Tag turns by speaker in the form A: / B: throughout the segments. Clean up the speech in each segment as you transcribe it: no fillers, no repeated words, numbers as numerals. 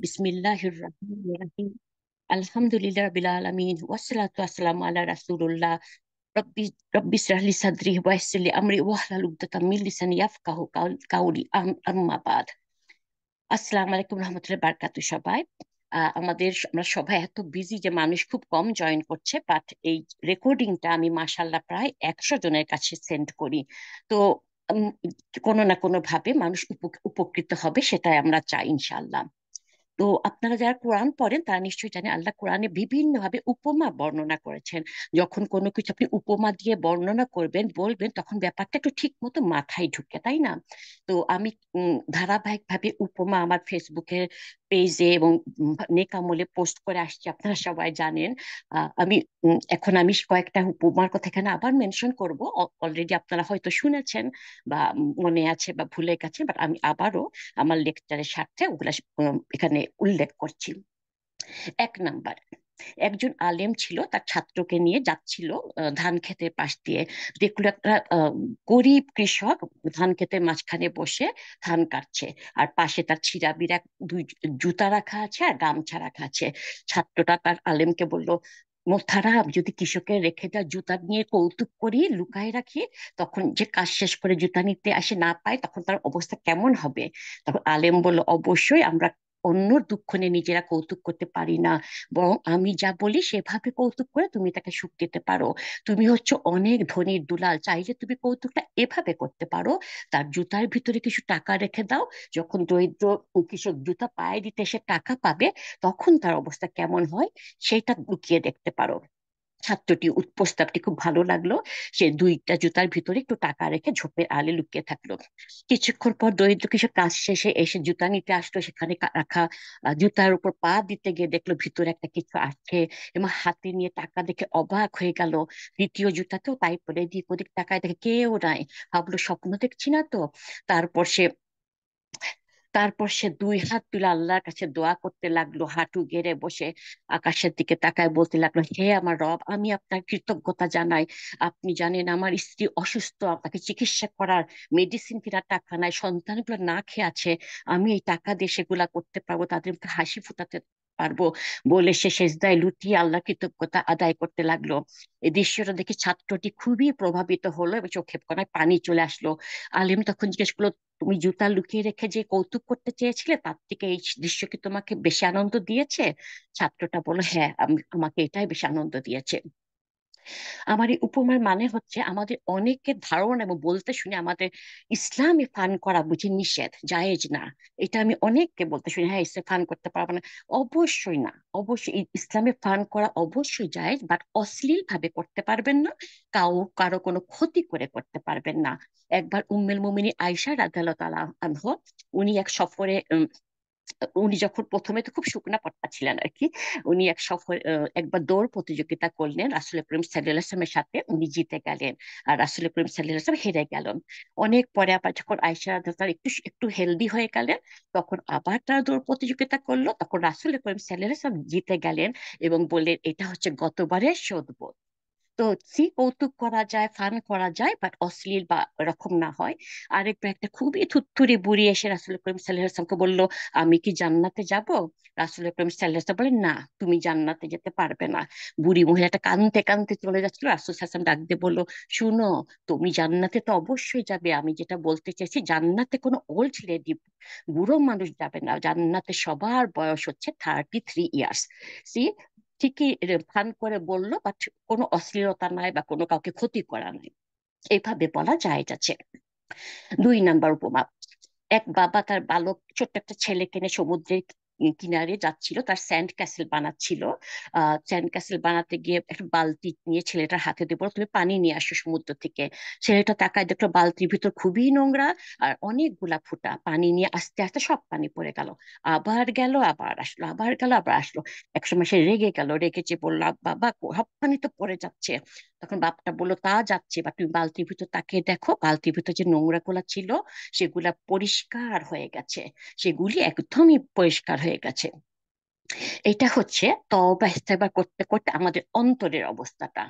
A: বিসমিল্লাহির রহমানির রহিম। আলহামদুলিল্লাহ রাব্বিল আলামিন ওয়াসসালাতু ওয়াসসালামু আলা রাসূলিল্লাহ। রব্বি রব্বি ইশরাহ লি সাদরি ওয়া ইয়াসসির লি আমরি ওয়াহলুল উকদাতাম মিন লিসানি ইয়াফকাহু কাওলি আম্মা বাদ। আসসালামু আলাইকুম রহমতুল্লাহ বারকাতু সবাই। আমরা সবাই এত বিজি যে মানুষ খুব কম জয়েন করছে, বাট এই রেকর্ডিংটা আমি মাশাল্লাহ প্রায় 100 জনের কাছে সেন্ড করি। তো উম, কোনো না কোনো ভাবে মানুষ উপকৃত হবে, সেটাই আমরা চাই ইনশাআল্লাহ। তো আপনারা যারা কোরআন পড়েন তারা নিশ্চয়ই জানেন আল্লাহ কোরআনে বিভিন্ন ভাবে উপমা বর্ণনা করেছেন। যখন কোনো কিছু আপনি উপমা দিয়ে বর্ণনা করবেন বলবেন, তখন ব্যাপারটা একটু ঠিক মতো মাথায় ঢুকে, তাই না? তো আমি ধারাবাহিক ভাবে উপমা আমার ফেসবুকের পেজে এবং নেকামলে পোস্ট করে আসছি, আপনারা সবাই জানেন। এখন আমি কয়েকটা উপমার কথা এখানে আবার মেনশন করব। অলরেডি আপনারা হয়তো শুনেছেন বা মনে আছে বা ভুলে গেছেন, বাট আমি আবারও আমার লেকচারের স্বার্থে ওগুলা এখানে উল্লেখ করছি। 1 নাম্বার, একজন আলেম ছিল, তার ছাত্রকে নিয়ে যাচ্ছিল ধান ক্ষেতের পাশ দিয়ে। দেখলো একটা গরিব কৃষক ধান ক্ষেতের মাঝখানে বসে ধান কাটছে, আর পাশে তার ছিঁড়া বিড়া দুই জুতা রাখা আছে আর গামছা রাখা আছে। ছাত্রটা তার আলেমকে বলল, মোহতারাম, যদি কৃষকের রেখে দেওয়া জুতা নিয়ে কৌতুক করি, লুকায় রাখি, তখন যে কাজ শেষ করে জুতা নিতে আসে না পায়, তখন তার অবস্থা কেমন হবে? তখন আলেম বলল, অবশ্যই আমরা অন্যর দুঃখ নিয়ে নিজেরা কৌতুক করতে পারি না, বরং আমি যা বলি সেভাবে কৌতুক করে তুমি তাকে সুখ দিতে পারো। তুমি হচ্ছে অনেক ধনীর দুলাল, চাইলে তুমি কৌতুকটা এভাবে করতে পারো, তার জুতার ভিতরে কিছু টাকা রেখে দাও। যখন দরিদ্র কৃষক জুতা পায়ে দিতে সে টাকা পাবে, তখন তার অবস্থা কেমন হয় সেটা লুকিয়ে দেখতে পারো। ছাত্রটি প্রস্তাবটি খুব ভালো লাগলো। সে দুইটা জুতার ভিতরে একটু টাকা রেখে ঝোপের আড়ে লুকিয়ে থাকলো। কিছুক্ষণ পর দরিদ্র কৃষক কাজ শেষে এসে জুতা নিতে আসলো, সেখানে রাখা জুতার উপর পা দিতে গিয়ে দেখলো ভিতরে একটা কিছু আছে, এবং হাতে নিয়ে টাকা দেখে অবাক হয়ে গেল। দ্বিতীয় জুতাতেও তাই পরে এদিক ওদিক তাকায়, দেখে কেউ নাই। ভাবলো স্বপ্ন দেখছি না তো। তারপর সে তারপর সে 2 হাত তুলে আল্লাহর কাছে দোয়া করতে লাগলো, হাঁটু গেড়ে বসে আকাশের দিকে তাকায় বলতে লাগলো, হে আমার রব, আমি আপনার কৃতজ্ঞতা জানাই। আপনি জানেন আমার স্ত্রী অসুস্থ, আপনাকে চিকিৎসা করার মেডিসিন কেনার টাকা নাই, সন্তানগুলো না খেয়ে আছে। আমি এই টাকা দিয়ে সেগুলা করতে পারবো, তাদের মুখে হাসি ফুটাতে পারবো। বলে সে সেজদায় লুটিয়ে আল্লাহ কৃতজ্ঞতা আদায় করতে লাগলো। এই দৃশ্যটা দেখে ছাত্রটি খুবই প্রভাবিত হলো এবং চোখে কোনায় পানি চলে আসলো। আলিম তখন জিজ্ঞেস করলো, তুমি জুতা লুকিয়ে রেখে যে কৌতুক করতে চেয়েছিলে, তার থেকে এই দৃশ্য কি তোমাকে বেশি আনন্দ দিয়েছে? ছাত্রটা বলল, হ্যাঁ, আমাকে এটাই বেশি আনন্দ দিয়েছে। আমার এই উপমার মানে হচ্ছে, আমাদের অনেকের ধারণা এবং বলতে শুনে আমাদের ইসলামে ফান করা বুঝি নিষেধ, জায়েজ না। এটা আমি অনেককে বলতে শুনি, হ্যাঁ ইসলামে ফান করতে পারবে না। অবশ্যই না, অবশ্যই ইসলামে ফান করা অবশ্যই জায়েজ, বাট অশ্লীল ভাবে করতে পারবেন না। কারো কোনো ক্ষতি করে করতে পারবেন না। একবার উম্মুল মুমিনিন আয়েশা রাদিয়াল্লাহু তাআলা আনহা, উনি এক সফরে উনি যখন প্রথমে তো খুব শুকনা পট্টা ছিলেন আর কি। উনি একবার দৌড় প্রতিযোগিতা করলেন রাসূল করিম সাল্লাল্লাহু আলাইহি ওয়াসাল্লামের সাথে, উনি জিতে গেলেন আর রাসূল করিম সাল্লাল্লাহু আলাইহি ওয়াসাল্লাম হেরে গেলেন। অনেক পরে আবার যখন আয়েশা রাদিয়াল্লাহু তাআলা একটু একটু হেলদি হয়ে গেলেন, তখন আবার তারা দৌড় প্রতিযোগিতা করলো, তখন রাসূল করিম সাল্লাল্লাহু আলাইহি ওয়াসাল্লাম জিতে গেলেন এবং বললেন, এটা হচ্ছে গতবারের শোধবোধ। তো কৌতুক করা যায়, ফান করা যায়, বাট অশ্লীল বা এরকম না হয়। আরেকবার একটা খুবই থুত্থুরি বুড়ি এসে রাসূল করিম সাল্লাল্লাহু আলাইহি ওয়াসাল্লামকে বলল, আমি কি জান্নাতে যাব? রাসূল করিম সাল্লাল্লাহু আলাইহি ওয়াসাল্লাম বলেন, না, তুমি জান্নাতে যেতে পারবে না। বুড়ি মহিলাটা কাঁদতে কাঁদতে চলে যাচ্ছিল, রাসূল সাল্লাল্লাহু আলাইহি ওয়াসাল্লাম ডাক দিয়ে বলল, শুনো, তুমি জান্নাতে তো অবশ্যই যাবে, আমি যেটা বলতে চাইছি, জান্নাতে কোনো ওল্ড লেডি, বুড়ো মানুষ যাবে না, জান্নাতে সবার বয়স হচ্ছে 33 ইয়ার্স। সি, ঠিকই ফান করে বললো, বাট কোনো অশ্লীলতা নাই বা কোনো কাউকে ক্ষতি করা নাই, এইভাবে বলা যায় যাচ্ছে। 2 নাম্বার উপমা, এক বাবা তার ছোট্ট একটা ছেলেকে নিয়ে সমুদ্রের কিনারে যাচ্ছিল, তার স্যান্ড ক্যাসেল বানাচ্ছিল। স্যান্ড ক্যাসেল বানাতে গিয়ে একটা বালতি নিয়ে ছেলেটার হাতে দিয়ে বলল, তুমি পানি নিয়ে আসো সমুদ্র থেকে। ছেলেটা তাকায় দেখলো বালতির ভিতর খুবই নোংরা আর অনেকগুলা ফুটা, পানি নিয়ে আস্তে আস্তে সব পানি পড়ে গেল। আবার গেল, আবার আসলো, আবার গেল, আবার আসলো। একসময় সে রেগে গেল, রেগে যে বললো, বাবা, সব পানি তো পড়ে যাচ্ছে। তখন বাপটা বললো, তা যাচ্ছে, বা তুমি বালতির ভিতর তাকিয়ে দেখো, বালতির ভিতর যে নোংরা গুলা ছিল সেগুলা পরিষ্কার হয়ে গেছে, সেগুলি একদমই পরিষ্কার হয়ে গেছে। এটা হচ্ছে তওবা ইস্তেগফার করতে করতে আমাদের অন্তরের অবস্থাটা।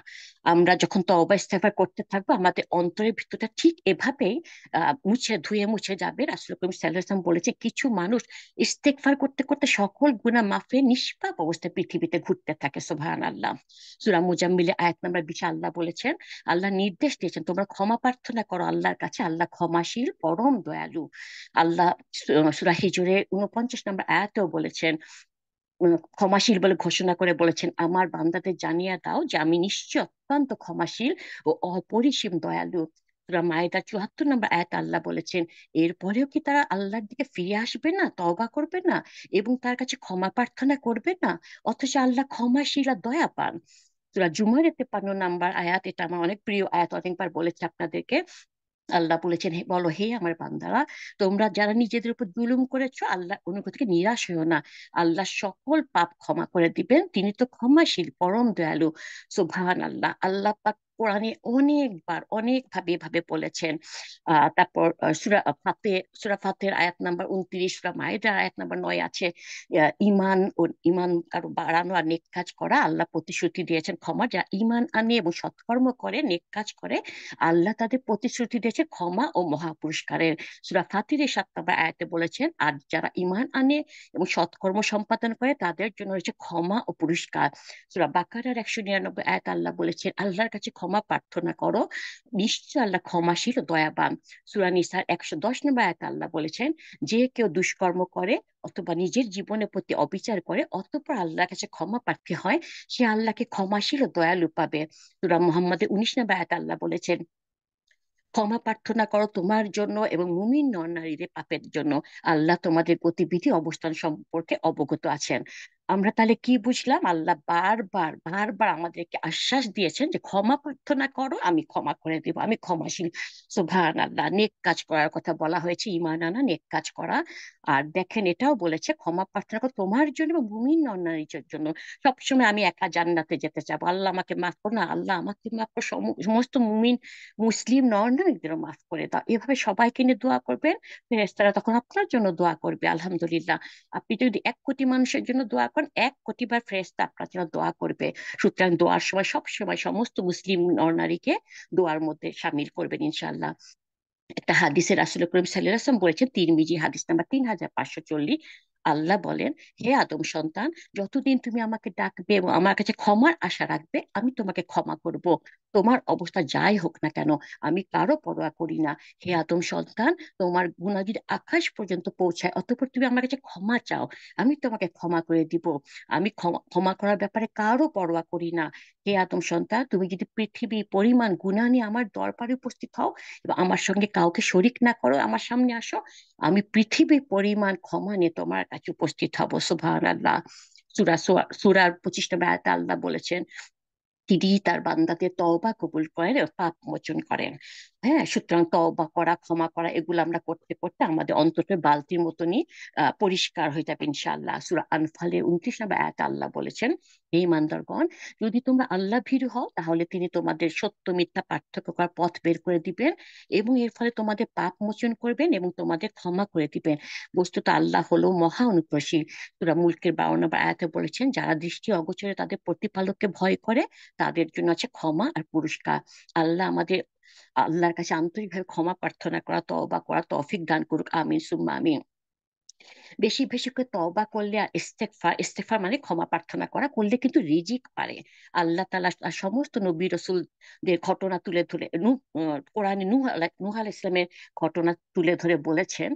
A: আমরা যখন তওবা ইস্তেগফার করতে থাকবো, আমাদের অন্তরের ভিতরটা ঠিক এভাবেই মুছে ধুয়ে মুছে যাবে। রাসূল করিম সাল্লাল্লাহু আলাইহি ওয়াসাল্লাম বলেছে, কিছু মানুষ ইস্তেগফার করতে করতে সকল গুনাহ মাফে নিষ্পাপ অবস্থায় পৃথিবীতে ঘুরতে থাকে। সুবহানাল্লাহ। সূরা মুজাম্মিলে আয়াত নাম্বার 20 আল্লাহ বলেছেন, আল্লাহ নির্দেশ দিয়েছেন তোমরা ক্ষমা প্রার্থনা করো আল্লাহর কাছে, আল্লাহ ক্ষমাশীল পরম দয়ালু। আল্লাহ সূরা হিজরের 49 নম্বর আয়াতেও বলেছেন, ক্ষমাশীল বলে ঘোষণা করে বলেছেন, আমার বান্দাদের জানিয়ে দাও যে আমি নিশ্চয় অত্যন্ত ক্ষমাশীল ও অপরিসীম দয়ালু। সূরা মায়েদার 74 নম্বর আয়াত আল্লাহ বলেছেন, এরপরেও কি তারা আল্লাহর দিকে ফিরে আসবে না, তওবা করবে না এবং তার কাছে ক্ষমা প্রার্থনা করবে না? অথচ আল্লাহ ক্ষমাশীল আর দয়াবান। সূরা জুমারের 53 নম্বর আয়াত, এটা আমার অনেক প্রিয় আয়াত, অনেকবার বলেছি আপনাদেরকে। আল্লাহ বলেছেন, হে বলো হে আমার বান্দারা, তোমরা যারা নিজেদের উপর জুলুম করেছো আল্লাহ অনুগ্রহ থেকে নিরাশ হইও না, আল্লাহ সকল পাপ ক্ষমা করে দিবেন, তিনি তো ক্ষমাশীল পরম দয়ালু। সুবহান আল্লাহ। আল্লাহ পাক কোরআনে অনেকবার অনেক ভাবে এভাবে বলেছেন। তারপর সূরা ফাতের আয়াত নাম্বার 29, সূরা মায়েদার আয়াত নাম্বার 9 আছে, ইমান আরো বাড়ানো আর নেক কাজ করা, আল্লাহ প্রতিশ্রুতি দিয়েছেন ক্ষমা। যারা ইমান আনে এবং সৎকর্ম করে নেক কাজ করে, আল্লাহ তাদের প্রতিশ্রুতি দিয়েছে ক্ষমা ও মহাপুরস্কারের। সূরা ফাতিরের 7 নম্বর আয়াতে বলেছেন, আর যারা ঈমান আনে এবং সৎকর্ম সম্পাদন করে তাদের জন্য রয়েছে ক্ষমা ও পুরস্কার। সূরা বাকারার 199 আয়াত আল্লাহ বলেছেন, আল্লাহর কাছে ক্ষমা প্রার্থনা করো, নিশ্চয় আল্লাহ ক্ষমাশীল ও দয়াবান। সূরা নিসার 110 নম্বর আয়াত আল্লাহ বলেছেন, যে কেউ দুষ্কর্ম করে অথবা নিজের জীবনের প্রতি অবিচার করে অতঃপর আল্লাহর কাছে ক্ষমা প্রার্থী হয়, সে আল্লাহকে ক্ষমাশীল ও দয়ালু পাবে। সূরা মুহাম্মদের 19 নম্বর আয়াত আল্লাহ বলেছেন, ক্ষমা প্রার্থনা করো তোমার জন্য এবং মুমিন নর নারীদের পাপের জন্য, আল্লাহ তোমাদের গতিবিধি অবস্থান সম্পর্কে অবগত আছেন। আমরা তাহলে কি বুঝলাম? আল্লাহ বারবার বারবার আমাদেরকে আশ্বাস দিয়েছেন যে ক্ষমা প্রার্থনা করো, আমি ক্ষমা করে দেব, আমি ক্ষমাশীল। সুবহান আল্লাহ। নেক কাজ করার কথা বলা হয়েছে, ঈমান আনা, নেক কাজ করা। আর দেখেন এটাও বলেছে ক্ষমা প্রার্থনা করো তোমার জন্য এবং মুমিন নর নারীর জন্য। সবসময় আমি একা জান্নাতে যেতে চাবো, আল্লাহ আমাকে মাফ করো না, আল্লাহ আমাকে মাফ করো, সমস্ত মুমিন মুসলিম নন নারীদেরও মাফ করে দাও, এভাবে সবাইকে নিয়ে দোয়া করবেন। ফেরেশতারা তখন আপনার জন্য দোয়া করবে। আলহামদুলিল্লাহ। আপনি যদি 1 কোটি মানুষের জন্য দোয়া করেন, 1 কোটি বার ফেরেশতা আপনার জন্য দোয়া করবে। সুতরাং দোয়ার সময় সব সময় সমস্ত মুসলিম নর নারীকে দোয়ার মধ্যে শামিল করবেন ইনশাআল্লাহ। একটা হাদিসে রাসূল করিম সাল্লাল্লাহু আলাইহি ওয়াসাল্লাম বলেছেন, তিরমিজি হাদিস নাম্বার 3540, আল্লাহ বলেন, হে আদম সন্তান, যতদিন তুমি আমাকে ডাকবে এবং আমার কাছে ক্ষমার আশা রাখবে আমি তোমাকে ক্ষমা করব, তোমার অবস্থা যাই হোক না কেন, আমি কারো পরোয়া করি না। হে আদম সন্তান, তোমার গুনাহ যদি আকাশ পর্যন্ত পৌঁছায় অতঃপর তুমি আমার কাছে ক্ষমা চাও, আমি তোমাকে ক্ষমা করে দিব। আমি ক্ষমা ক্ষমা করার ব্যাপারে কারো পরোয়া করি না। হে আদম সন্তান, তুমি যদি পৃথিবী পরিমাণ গুনাহ নিয়ে আমার দরবারে উপস্থিত হও এবং আমার সঙ্গে কাউকে শরিক না করো, আমার সামনে আসো, আমি পৃথিবীর পরিমাণ ক্ষমা নিয়ে তোমার কাছে উপস্থিত হব। সুবহানাল্লাহ। সূরার 25 নম্বর আয়াতে আল্লাহ বলেছেন, তিনি তার বান্দাদের তওবা কবুল করেন ও পাপ মোচন করেন। হ্যাঁ, সুতরাং তওবা করা, ক্ষমা করা, এগুলো আমরা করতে করতে আমাদের অন্তরের বালতির মতনই পরিষ্কার হয়ে যাবে ইনশাআল্লাহ। সূরা আনফালের 29 নম্বর আয়াতে আল্লাহ বলেছেন, হে ইমানদারগণ, যদি তোমরা আল্লাহ ভীরু হও তাহলে তিনি তোমাদের সত্য মিথ্যা পার্থক্য করার পথ বের করে দিবেন এবং এর ফলে তোমাদের পাপ মোচন করবেন এবং তোমাদের ক্ষমা করে দিবেন। বস্তুত আল্লাহ হলো মহা অনুগ্রহশীল। সূরা মুলকের 52 নম্বর আয়াতে বলেছেন, যারা দৃষ্টি অগোচরে তাদের প্রতিপালককে ভয় করে তাদের জন্য আছে ক্ষমা আর পুরস্কার। আল্লাহ আমাদের আল্লাহর কাছে আন্তরিকভাবে ক্ষমা প্রার্থনা করা, তওবা করা তৌফিক দান করুক, আমিন সুম্মা আমিন। বেশি বেশি করে তওবা করলে আর ইস্তেগফার, ইস্তেগফার মানে ক্ষমা প্রার্থনা করা, করলে কিন্তু রিজিক পারে। আল্লাহ তাআলা তার সমস্ত নবী রাসূলদের ঘটনা তুলে ধরে কোরআনে নূহ আলাইহিস সালামের ঘটনা তুলে ধরে বলেছেন,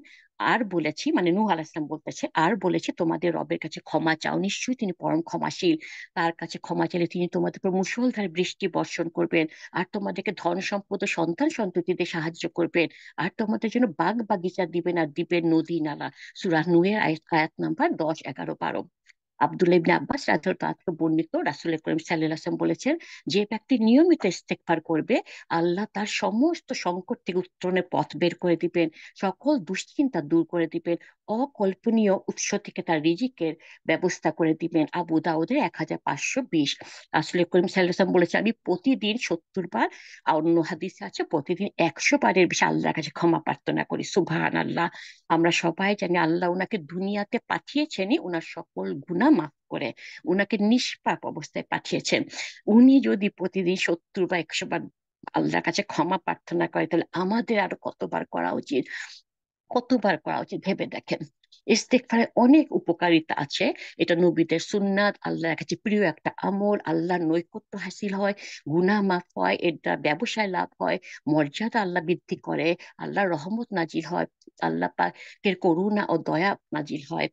A: আর বলেছি মানে নূহ আলাইহিস সালাম বলতেছে, আর বলেছে তোমাদের রবের কাছে ক্ষমা চাও, নিশ্চয়ই তিনি পরম ক্ষমাশীল। তার কাছে ক্ষমা চাইলে তিনি তোমাদের উপর মুষলধারে বৃষ্টি বর্ষণ করবেন, আর তোমাদেরকে ধন সম্পদ ও সন্তান সন্ততিতে সাহায্য করবেন, আর তোমাদের জন্য বাগ বাগিচা দিবেন আর দিবেন নদী নালা। সূরা নূহের আয়াত নাম্বার 10, 11, 12। আব্দুল্লাহ ইবনে আব্বাস রাদিয়াল্লাহু তাআলা বর্ণিত, রাসূল করিম সাল্লাল্লাহু আলাইহি ওয়াসাল্লাম বলেছেন, যে ব্যক্তি নিয়মিত ইস্তেগফার করবে আল্লাহ তার সমস্ত সংকট থেকে উত্তরণের পথ বের করে দিবেন, সকল দুশ্চিন্তা দূর করে দিবেন, অকল্পনীয় উৎস থেকে তার রিজিকের ব্যবস্থা করে দিবেন। আবু দাউদের 1520। রাসূল করিম সাল্লাল্লাহু আলাইহি ওয়াসাল্লাম বলেছেন, আমি প্রতিদিন 70 বার, আর অন্য হাদিসে আছে প্রতিদিন 100 বারের বেশি আল্লাহর কাছে ক্ষমা প্রার্থনা করি। সুবহানাল্লাহ। আমরা সবাই জানি আল্লাহ ওনাকে দুনিয়াতে পাঠিয়েছেনই ওনার সকল গুনাহ মাফ করে উনাকে নিষ্পাপ অবস্থায় পাঠিয়েছেন। উনি যদি প্রতিদিন 70 বা 100 বার আল্লাহর কাছে ক্ষমা প্রার্থনা করে, তাহলে আমাদের আরো কতবার করা উচিত, কতবার করা উচিত ভেবে দেখেন। ইস্তেগফারের অনেক উপকারিতা আছে। এটা নবীদের সুন্নাত, আল্লাহর কাছে প্রিয় একটা আমল, আল্লাহর নৈকট্য হাসিল হয়, গুনাহ মাফ হয়, এটা ব্যবসায় লাভ হয়, মর্যাদা আল্লাহ বৃদ্ধি করে, আল্লাহর রহমত নাজিল হয়, আল্লাহ পাকের করুণা ও দয়া নাজিল হয়।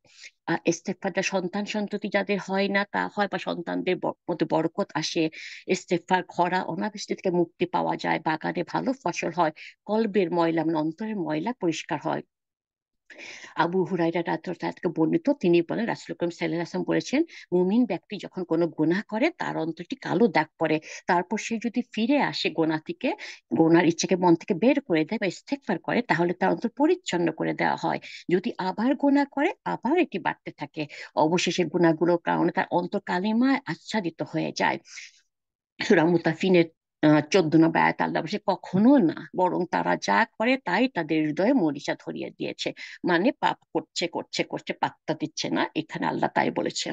A: ইস্তেগফারটা সন্তান সন্ততি যাদের হয় না তা হয়, বা সন্তানদের মধ্যে বরকত আসে। ইস্তেগফার খরা অনাবৃষ্টি থেকে মুক্তি পাওয়া যায়, বাগানে ভালো ফসল হয়, কলবের ময়লা মানে অন্তরের ময়লা পরিষ্কার হয়। আবু হুরায়রা রাদিয়াল্লাহু তাআলা থেকে বর্ণিত, তিনি বলেন রাসূল করিম সাল্লাল্লাহু আলাইহি ওয়াসাল্লাম বলেছেন, মুমিন ব্যক্তি যখন কোনো গুনাহ করে তার অন্তরটি কালো দাগ পড়ে, তারপর সে যদি ফিরে আসে গোনা থেকে, গোনার ইচ্ছাকে মন থেকে বের করে দেয় বা ইস্তেগফার করে, তাহলে তার অন্তর পরিচ্ছন্ন করে দেওয়া হয়। যদি আবার গুনাহ করে, আবার এটি বাড়তে থাকে, অবশেষে গুনাহগুলোর কারণে তার অন্তর কালিমায় আচ্ছাদিত হয়ে যায়। সূরা মুতাফিনের 14 নম্বর আয়াত আল্লাহ বলছে, কখনো না, বরং তারা যা করে তাই তাদের হৃদয়ে মরিচা ধরিয়ে দিয়েছে। মানে পাপ করছে করছে করছে, পাত্তা দিচ্ছে না, এখানে আল্লাহ তাই বলেছে।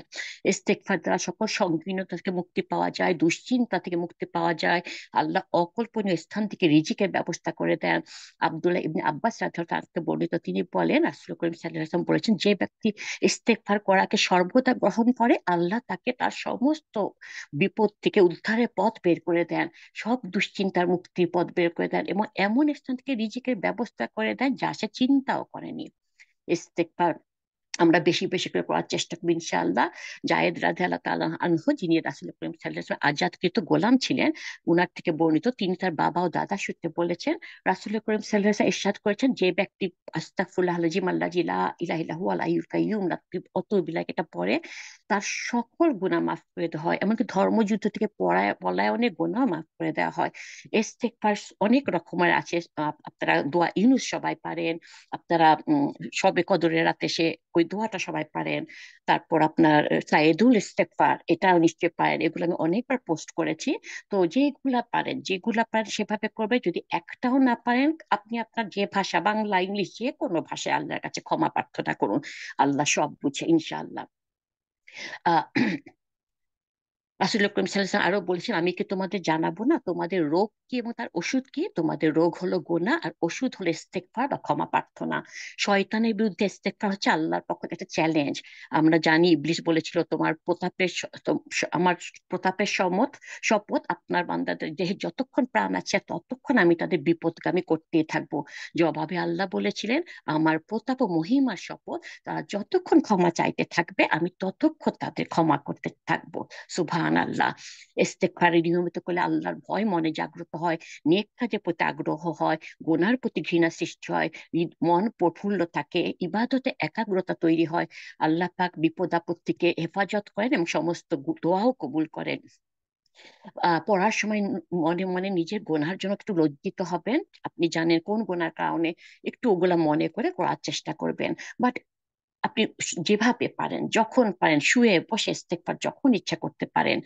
A: ইস্তেগফার দ্বারা সকল সংকীর্ণতা থেকে মুক্তি পাওয়া যায়, দুশ্চিন্তা থেকে মুক্তি পাওয়া যায়, আল্লাহ অকল্পনীয় স্থান থেকে রিজিকের ব্যবস্থা করে দেন। আব্দুল্লাহ ইবনে আব্বাস রাদিয়াল্লাহু তাআলা থেকে বর্ণিত, তিনি বলেন রাসূল করিম সাল্লাল্লাহু আলাইহি ওয়াসাল্লাম বলেছেন, যে ব্যক্তি ইস্তেগফার করাকে সর্বদা গ্রহণ করে, আল্লাহ তাকে তার সমস্ত বিপদ থেকে উদ্ধারের পথ বের করে দেন, সব দুশ্চিন্তার মুক্তির পথ বের করে দেন, এবং এমন স্থান থেকে রিজিকের ব্যবস্থা করে দেন যা সে চিন্তাও করেনি। ইস্তেগফার আমরা বেশি বেশি করে পড়ার চেষ্টা করবো ইনশাআল্লাহ। জায়েদ রাদিয়াল্লাহু তাআলা আনহু, যিনি রাসূল করিম সাল্লাল্লাহু আলাইহি ওয়াসাল্লাম আজাদকৃত গোলাম ছিলেন, উনার থেকে বর্ণিত, তিনি তার বাবা ও দাদা সূত্রে বলেছেন, রাসূল করিম সাল্লাল্লাহু আলাইহি ওয়াসাল্লাম ইরশাদ করেছেন, যে ব্যক্তি আস্তাগফিরুল্লাহ আল-আযীম আল্লাযী লা ইলাহা ইল্লা হুয়াল হাইয়ুল কাইয়্যুম রাত্রি অতবিল্লাহ এটা পড়ে, তার সকল গুনাহ মাফ করে দেওয়া হয়, এমনকি ধর্মযুদ্ধ থেকে পলায়নের গুনাহ মাফ করে দেওয়া হয়। ইস্তেগফার অনেক রকমের আছে। আপনারা দোয়া ইউনুস সবাই পারেন, আপনারা শবে কদরের রাতে সে ওই দোয়াটা সবাই পারেন। তারপর আপনার সাইয়েদুল ইস্তেগফার, এটাও নিশ্চয়ই পারেন, এগুলো আমি অনেকবার পোস্ট করেছি। তো যেগুলা পারেন, যেগুলা পারেন সেভাবে করবে। যদি একটাও না পারেন, আপনি আপনার যে ভাষা, বাংলা ইংলিশ যে কোনো ভাষায় আল্লাহর কাছে ক্ষমা প্রার্থনা করুন, আল্লাহ সব বুঝে ইনশাআল্লাহ। আহ রাসূল করিম সাল্লাল্লাহু আলাইহি ওয়াসাল্লাম আরো বলেছেন, আমি কি তোমাদের জানাবো না তোমাদের রোগ কি এবং তার ওষুধ কি? তোমাদের রোগ হলো গুনাহ, আর ওষুধ হলো ইস্তেগফার বা ক্ষমা প্রার্থনা। শয়তানের বিরুদ্ধে ইস্তেগফার হচ্ছে আল্লাহর পক্ষ থেকে একটা চ্যালেঞ্জ। আমরা জানি ইবলিস বলেছিল, তোমার প্রতাপের আমার প্রতাপের শপথ, আপনার বান্দাদের দেহে যতক্ষণ প্রাণ আছে ততক্ষণ আমি তাদের বিপদগামী করতেই থাকবো। জবাবে আল্লাহ বলেছিলেন, আমার প্রতাপ ও মহিমার শপথ, তারা যতক্ষণ ক্ষমা চাইতে থাকবে আমি ততক্ষণ তাদের ক্ষমা করতে থাকবো। সুবহান আল্লাহ। ইস্তেগফার নিয়মিত করলে আল্লাহর ভয় মনে জাগ্রত হয়, নেক কাজের প্রতি আগ্রহ হয়, গুনার প্রতি ঘৃণা সৃষ্টি হয়, মন প্রফুল্ল থাকে, ইবাদতে একাগ্রতা তৈরি হয়, আল্লাহ পাক বিপদ আপদ থেকে হেফাজত করেন এবং সমস্ত দোয়াও কবুল করেন। পড়ার সময় মনে মনে নিজের গুনার জন্য একটু লজ্জিত হবেন। আপনি জানেন কোন গুনার কারণে, একটু ওগুলা মনে করে করার চেষ্টা করবেন। বাট আপনি যেভাবে পারেন, যখন পারেন, শুয়ে বসে ইস্তেগফার যখন ইচ্ছা করতে পারেন।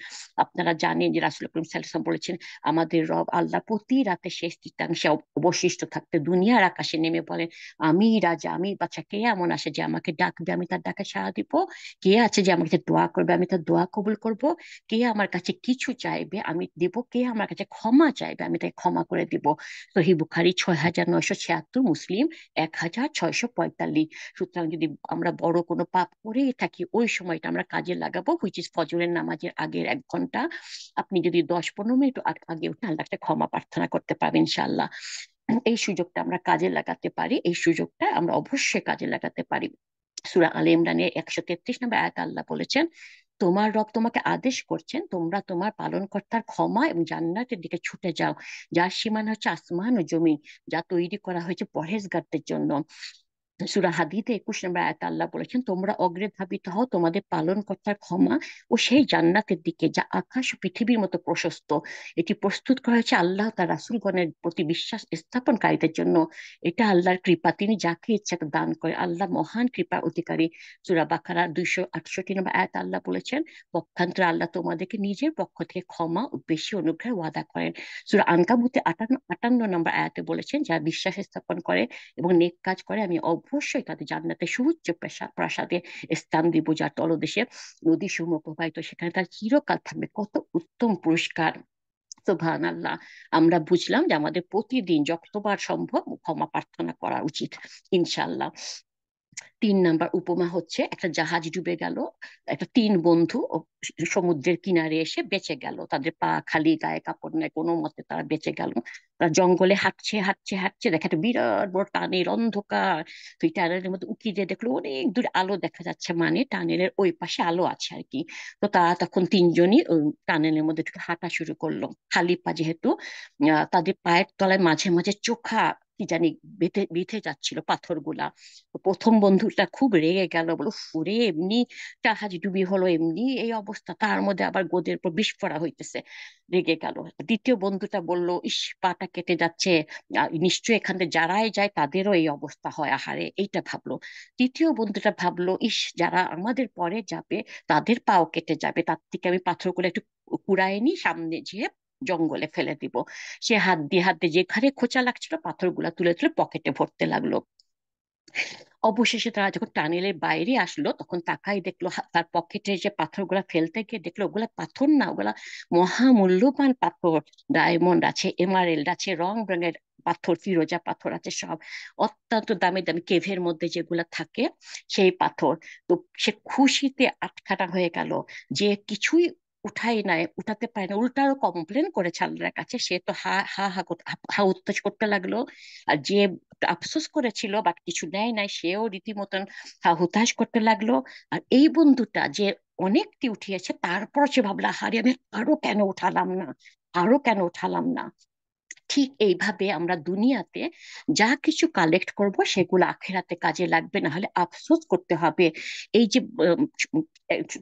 A: আপনারা জানেন যে রাসূল করিম সাল্লাল্লাহু আলাইহি ওয়াসাল্লাম বলেছেন, আমাদের রব আল্লাহ প্রতি রাতে শেষ তৃতীয়াংশে অবশিষ্ট থাকতে দুনিয়ার আকাশে নেমে বলেন, আমি রাজা, আমি বাদশা, কে এমন আসে যে আমাকে ডাকবে, আমি তার ডাকে সাড়া দিব? কে আছে যে আমার কাছে দোয়া করবে, আমি তার দোয়া কবুল করব? কে আমার কাছে কিছু চাইবে, আমি দিব? কে আমার কাছে ক্ষমা চাইবে, আমি তাকে ক্ষমা করে দিব? সহিহ বুখারী 6976, মুসলিম 1645। সুতরাং যদি আমরা বড় কোনো পাপ করেই থাকি, ওই সময়টা আমরা কাজে লাগাবো, হুইচ ইজ ফজরের নামাজের আগের 1 ঘন্টা। আপনি যদি 10-15 মিনিট আগে উঠে আল্লাহকে ক্ষমা প্রার্থনা করতে পারবেন ইনশাআল্লাহ। এই সুযোগটা আমরা কাজে লাগাতে পারি, এই সুযোগটা আমরা অবশ্যই কাজে লাগাতে পারি। সূরা আলে ইমরানের 133 নম্বর আয়াতে আল্লাহ বলেছেন, তোমার রব তোমাকে আদেশ করছেন, তোমরা তোমার পালনকর্তার ক্ষমা এবং জান্নাতের দিকে ছুটে যাও, যার সীমানা হচ্ছে আসমান ও জমি, যা তৈরি করা হয়েছে পরহেজগারদের জন্য। সূরা হাদীদে 21 নম্বর আয়াতে আল্লাহ বলেছেন, তোমরা অগ্রে ধাবিত হও তোমাদের পালনকর্তার ক্ষমা ও সেই জান্নাতের দিকে, যা আকাশ ও পৃথিবীর মতো প্রশস্ত। এটি প্রস্তুত করা হয়েছে আল্লাহ তার রাসূলগণের প্রতি বিশ্বাস স্থাপনকারীদের জন্য। এটা আল্লাহর কৃপা, তিনি যাকে ইচ্ছা দান করে, আল্লাহ মহান কৃপার অধিকারী। সূরা বাকারা 268 নম্বর আয়াতে আল্লাহ বলেছেন, পক্ষান্তরে আল্লাহ তোমাদেরকে নিজের পক্ষ থেকে ক্ষমা ও বেশি অনুগ্রহ ওয়াদা করেন। সূরা আনকাবুতে 58 নম্বর আয়াতে বলেছেন, যারা বিশ্বাস স্থাপন করে এবং নেক কাজ করে, আমি অবশ্যই তাদের জান্নাতে সুউচ্চ প্রাসাদে স্থান দিব, যার তলদেশে নদী সমূহ প্রবাহিত, সেখানে তার চিরকাল থাকবে। কত উত্তম পুরস্কার! সুবহান আল্লাহ। আমরা বুঝলাম যে আমাদের প্রতিদিন যতবার সম্ভব ক্ষমা প্রার্থনা করা উচিত, ইনশাল্লাহ। 3 নাম্বার উপমা হচ্ছে, একটা জাহাজ ডুবে গেল, একটা 3 বন্ধু সমুদ্রের কিনারে এসে বেঁচে গেল। তাদের পা খালি, গায়ে কাপড় নেই, কোনো মতে তারা বেঁচে গেল। তারা জঙ্গলে হাঁটছে হাঁটছে হাঁটছে, দেখে একটা বিরাট বড় টানেল, অন্ধকার। তো এই টানেলের মধ্যে উকি দিয়ে দেখলো অনেক দূর আলো দেখা যাচ্ছে, মানে টানেলের ওই পাশে আলো আছে আর কি। তো তারা তখন 3জনই ওই টানেলের মধ্যে ঢুকে হাঁটা শুরু করলো, খালি পা যেহেতু। তাদের পায়ের তলায় মাঝে মাঝে চোখা কি জানি বেঁধে বেঁধে যাচ্ছিল পাথরগুলা। তো প্রথম বন্ধুটা খুব রেগে গেল, বলো ফুরে এমনি জাহাজ ডুবি হলো, এমনি এই অবস্থা, তার মধ্যে আবার গোদের উপর বিস্ফোরা হইতেছে, রেগে গেল। দ্বিতীয় বন্ধুটা বলল, ইস, পাটা কেটে যাচ্ছে, নিশ্চয়ই এখান থেকে যারাই যায় তাদেরও এই অবস্থা হয়, আহারে, এইটা ভাবলো। তৃতীয় বন্ধুটা ভাবলো, ইস, যারা আমাদের পরে যাবে তাদের পাও কেটে যাবে, তার থেকে আমি পাথরগুলো একটু কুড়ায় নি, সামনে যেয়ে জঙ্গলে ফেলে দিব। সে হাত দিয়ে যেখানে খোঁচা লাগছিল পাথরগুলা তুলে তুলে পকেটে ভরতে লাগলো। অবশেষে তারা যখন টানেলের বাইরে আসলো, তখন তাকাই দেখলো তার পকেটে যে পাথরগুলা ফেলতে গিয়ে দেখলো ওগুলা পাথর না, ওগুলা মহামূল্যবান পাথর। ডায়মন্ড আছে, এমারেল্ড আছে, রং বেরঙের পাথর, ফিরোজা পাথর আছে, সব অত্যন্ত দামি দামি, কেভের মধ্যে যেগুলা থাকে সেই পাথর। তো সে খুশিতে আটখানা হয়ে গেল, যে কিছুই উঠাই নাই, উঠাতে পারে না, উল্টা আরো কমপ্লেন করেছে আল্লাহর কাছে। সে তো হা হা হা হা উত্তেজ করতে লাগলো। আর যে আফসোস করেছিল বাট কিছু নেয় নাই, সেও রীতিমতন হুতাশ করতে লাগলো। আর এই বন্ধুটা যে অনেকটি উঠিয়েছে, তারপর সে ভাবলা, হারে আমি আরো কেন উঠালাম না, আরো কেন উঠালাম না। ঠিক এইভাবে আমরা দুনিয়াতে যা কিছু কালেক্ট করব সেগুলো আখেরাতে কাজে লাগবে, না হলে আফসোস করতে হবে। এই যে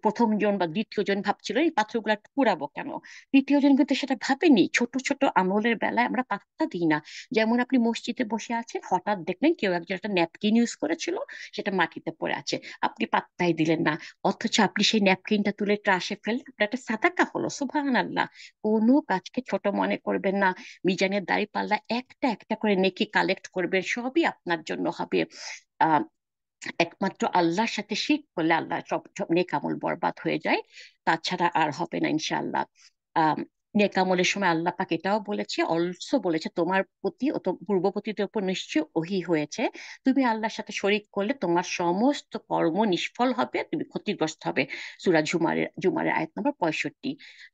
A: প্রথম জন বা দ্বিতীয় জন ভাবছিল এই পাথরগুলো কুড়াবো কেন, তৃতীয় জন কিন্তু সেটা ভাবেনি। ছোট ছোট আমলের বেলায় আমরা পাত্তা দিই না। যেমন আপনি মসজিদে বসে আছেন, হঠাৎ দেখলেন কেউ একজন একটা ন্যাপকিন ইউজ করেছিল, সেটা মাটিতে পড়ে আছে, আপনি পাত্তাই দিলেন না। অথচ আপনি সেই ন্যাপকিনটা তুলে ট্রাশে ফেললেন, আপনার একটা সাদাকা হলো, সুবহানাল্লাহ। কোনো কাজকে ছোট মনে করবেন না। মিজানের দাঁড়িপাল্লা একটা একটা করে নেকি কালেক্ট করবেন, সবই আপনার জন্য হবে। আহ একমাত্র আল্লাহর সাথে শিরক করলে আল্লাহ সব সব নেক আমল বরবাদ হয়ে যায়, তাছাড়া আর হবে না ইনশাআল্লাহ। আহ নেক আমলের সময় আল্লাহ পাক এটাও বলেছে, অলসো বলেছে, তোমার প্রতি ও পূর্ববর্তীদের উপর নিশ্চয় ওহী হয়েছে, তুমি আল্লাহর সাথে শরিক করলে তোমার সমস্ত কর্ম নিষ্ফল হবে, তুমি ক্ষতিগ্রস্ত হবে। সূরা জুমারের আয়াত নম্বর 65।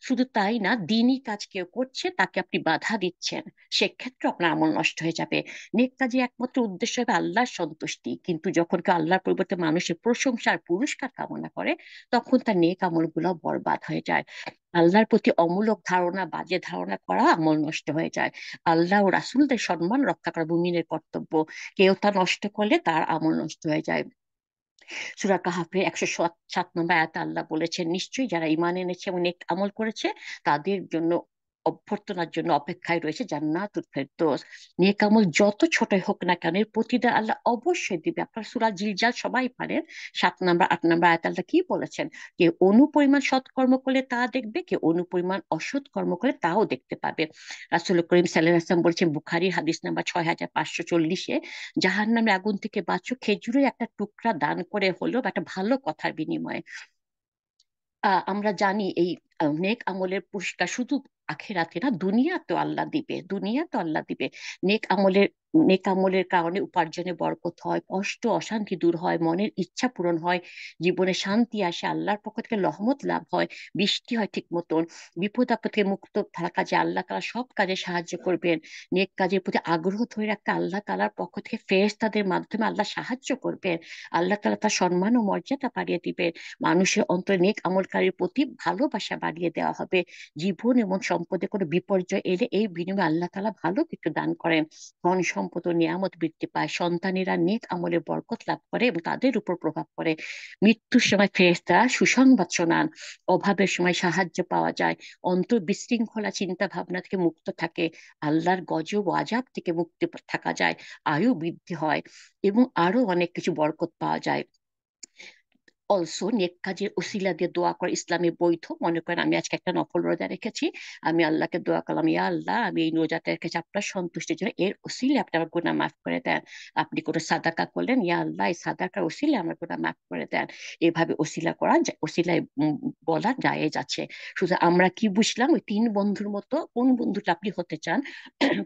A: শুধু তাই না, দিনই কাজ কেউ করছে তাকে আপনি বাধা দিচ্ছেন, সেক্ষেত্রে আপনার আমল নষ্ট হয়ে যাবে। নেক কাজে একমাত্র উদ্দেশ্য হবে আল্লাহর সন্তুষ্টি, কিন্তু যখন কেউ আল্লাহর পরিবর্তে মানুষের প্রশংসা আর পুরস্কার কামনা করে, তখন তার নেক আমলগুলো বরবাদ হয়ে যায়। আল্লাহর প্রতি অমূলক ধারণা, বাজে ধারণা করা আমল নষ্ট হয়ে যায়। আল্লাহ ও রাসূলদের সম্মান রক্ষা করা মুমিনের কর্তব্য, কেউ তা নষ্ট করলে তার আমল নষ্ট হয়ে যায়। সূরা কাহাফের 107 নম্বর আয়াতে আল্লাহ বলেছেন, নিশ্চয়ই যারা ঈমান এনেছে এবং নেক আমল করেছে তাদের জন্য অভ্যর্থনার জন্য অপেক্ষায় রয়েছে জান্নাতুল ফেরদৌস। নেক আমল যত ছোটই হোক না কেন, এর প্রতিদান আল্লাহ অবশ্যই দিবে। আপনার সূরা জিলজাল সবাই পারেন, 7 নম্বর 8 নম্বর আয়াতে আল্লাহ কি বলেছেন, কেউ অনুপরিমাণ সৎকর্ম করলে তা দেখবে, কেউ অনুপরিমাণ অসৎ কর্ম করলে তাও দেখতে পাবে। রাসূল করিম সাল্লাল্লাহু আলাইহি ওয়াসাল্লাম বলছেন, বুখারীর হাদিস নাম্বার 6540-এ, জাহান্নামের আগুন থেকে বাঁচো খেজুরের একটা টুকরা দান করে হলেও বা একটা ভালো কথার বিনিময়ে। আমরা জানি এই নেক আমলের পুরস্কার শুধু আখিরাতে না, দুনিয়াতেও আল্লাহ দিবে, দুনিয়াতেও আল্লাহ দিবে। নেক আমলের কারণে উপার্জনে বরকত হয়, কষ্ট অশান্তি দূর হয়, মনের ইচ্ছা পূরণ হয়, জীবনে শান্তি আসে, আল্লাহর পক্ষ থেকে রহমত লাভ হয়, বৃষ্টি হয় ঠিক মতন, বিপদ আপদ থেকে মুক্ত থাকা যায়, আল্লাহ তাআলা সব কাজে সাহায্য করবেন। নেক কাজের প্রতি আগ্রহ ধরে রাখতে আল্লাহ তাআলার পক্ষ থেকে ফেরেশতাদের মাধ্যমে আল্লাহ সাহায্য করবেন। আল্লাহ তাআলা তার সম্মান ও মর্যাদা বাড়িয়ে দিবেন। মানুষের অন্তরে নেক আমলকারীর প্রতি ভালোবাসা বাড়িয়ে দেওয়া হবে। জীবন এবং সম্পদে কোনো বিপর্যয় এলে এই বিনিময়ে আল্লাহ তাআলা ভালো কিছু দান করেন, ধন সম্পদ ও নিয়ামত বৃদ্ধি পায়, সন্তানেরা নেক আমলে বরকত লাভ করে এবং তাদের উপর প্রভাব পড়ে। মৃত্যুর সময় ফেরেশতারা সুসংবাদ শোনান, অভাবের সময় সাহায্য পাওয়া যায়, অন্তর বিশৃঙ্খলা চিন্তা ভাবনা থেকে মুক্ত থাকে, আল্লাহর গজব ও আযাব থেকে মুক্তি থাকা যায়, আয়ু বৃদ্ধি হয় এবং আরো অনেক কিছু বরকত পাওয়া যায়। অলসো নেক কাজের উসিলা দিয়ে দোয়া করা ইসলামে বৈধ। মনে করেন আমি আজকে একটা নফল রোজা রেখেছি, আমি আল্লাহকে দোয়া করলাম, ইয়া আল্লাহ আমি এই রোজাটা রেখেছি আপনার সন্তুষ্টির জন্য, এর উসিলে আপনি আমার গুনাহ মাফ করে দেন। আপনি কোনো সাদাকা করলেন, ইয়া আল্লাহ এই সাদাকার উসিলে আমার গুনাহ মাফ করে দেন। এভাবে উসিলা করা উসিলায় বলা জায়েজ আছে। শুধু আমরা কি বুঝলাম ওই তিন বন্ধুর মতো কোন বন্ধুটা আপনি হতে চান?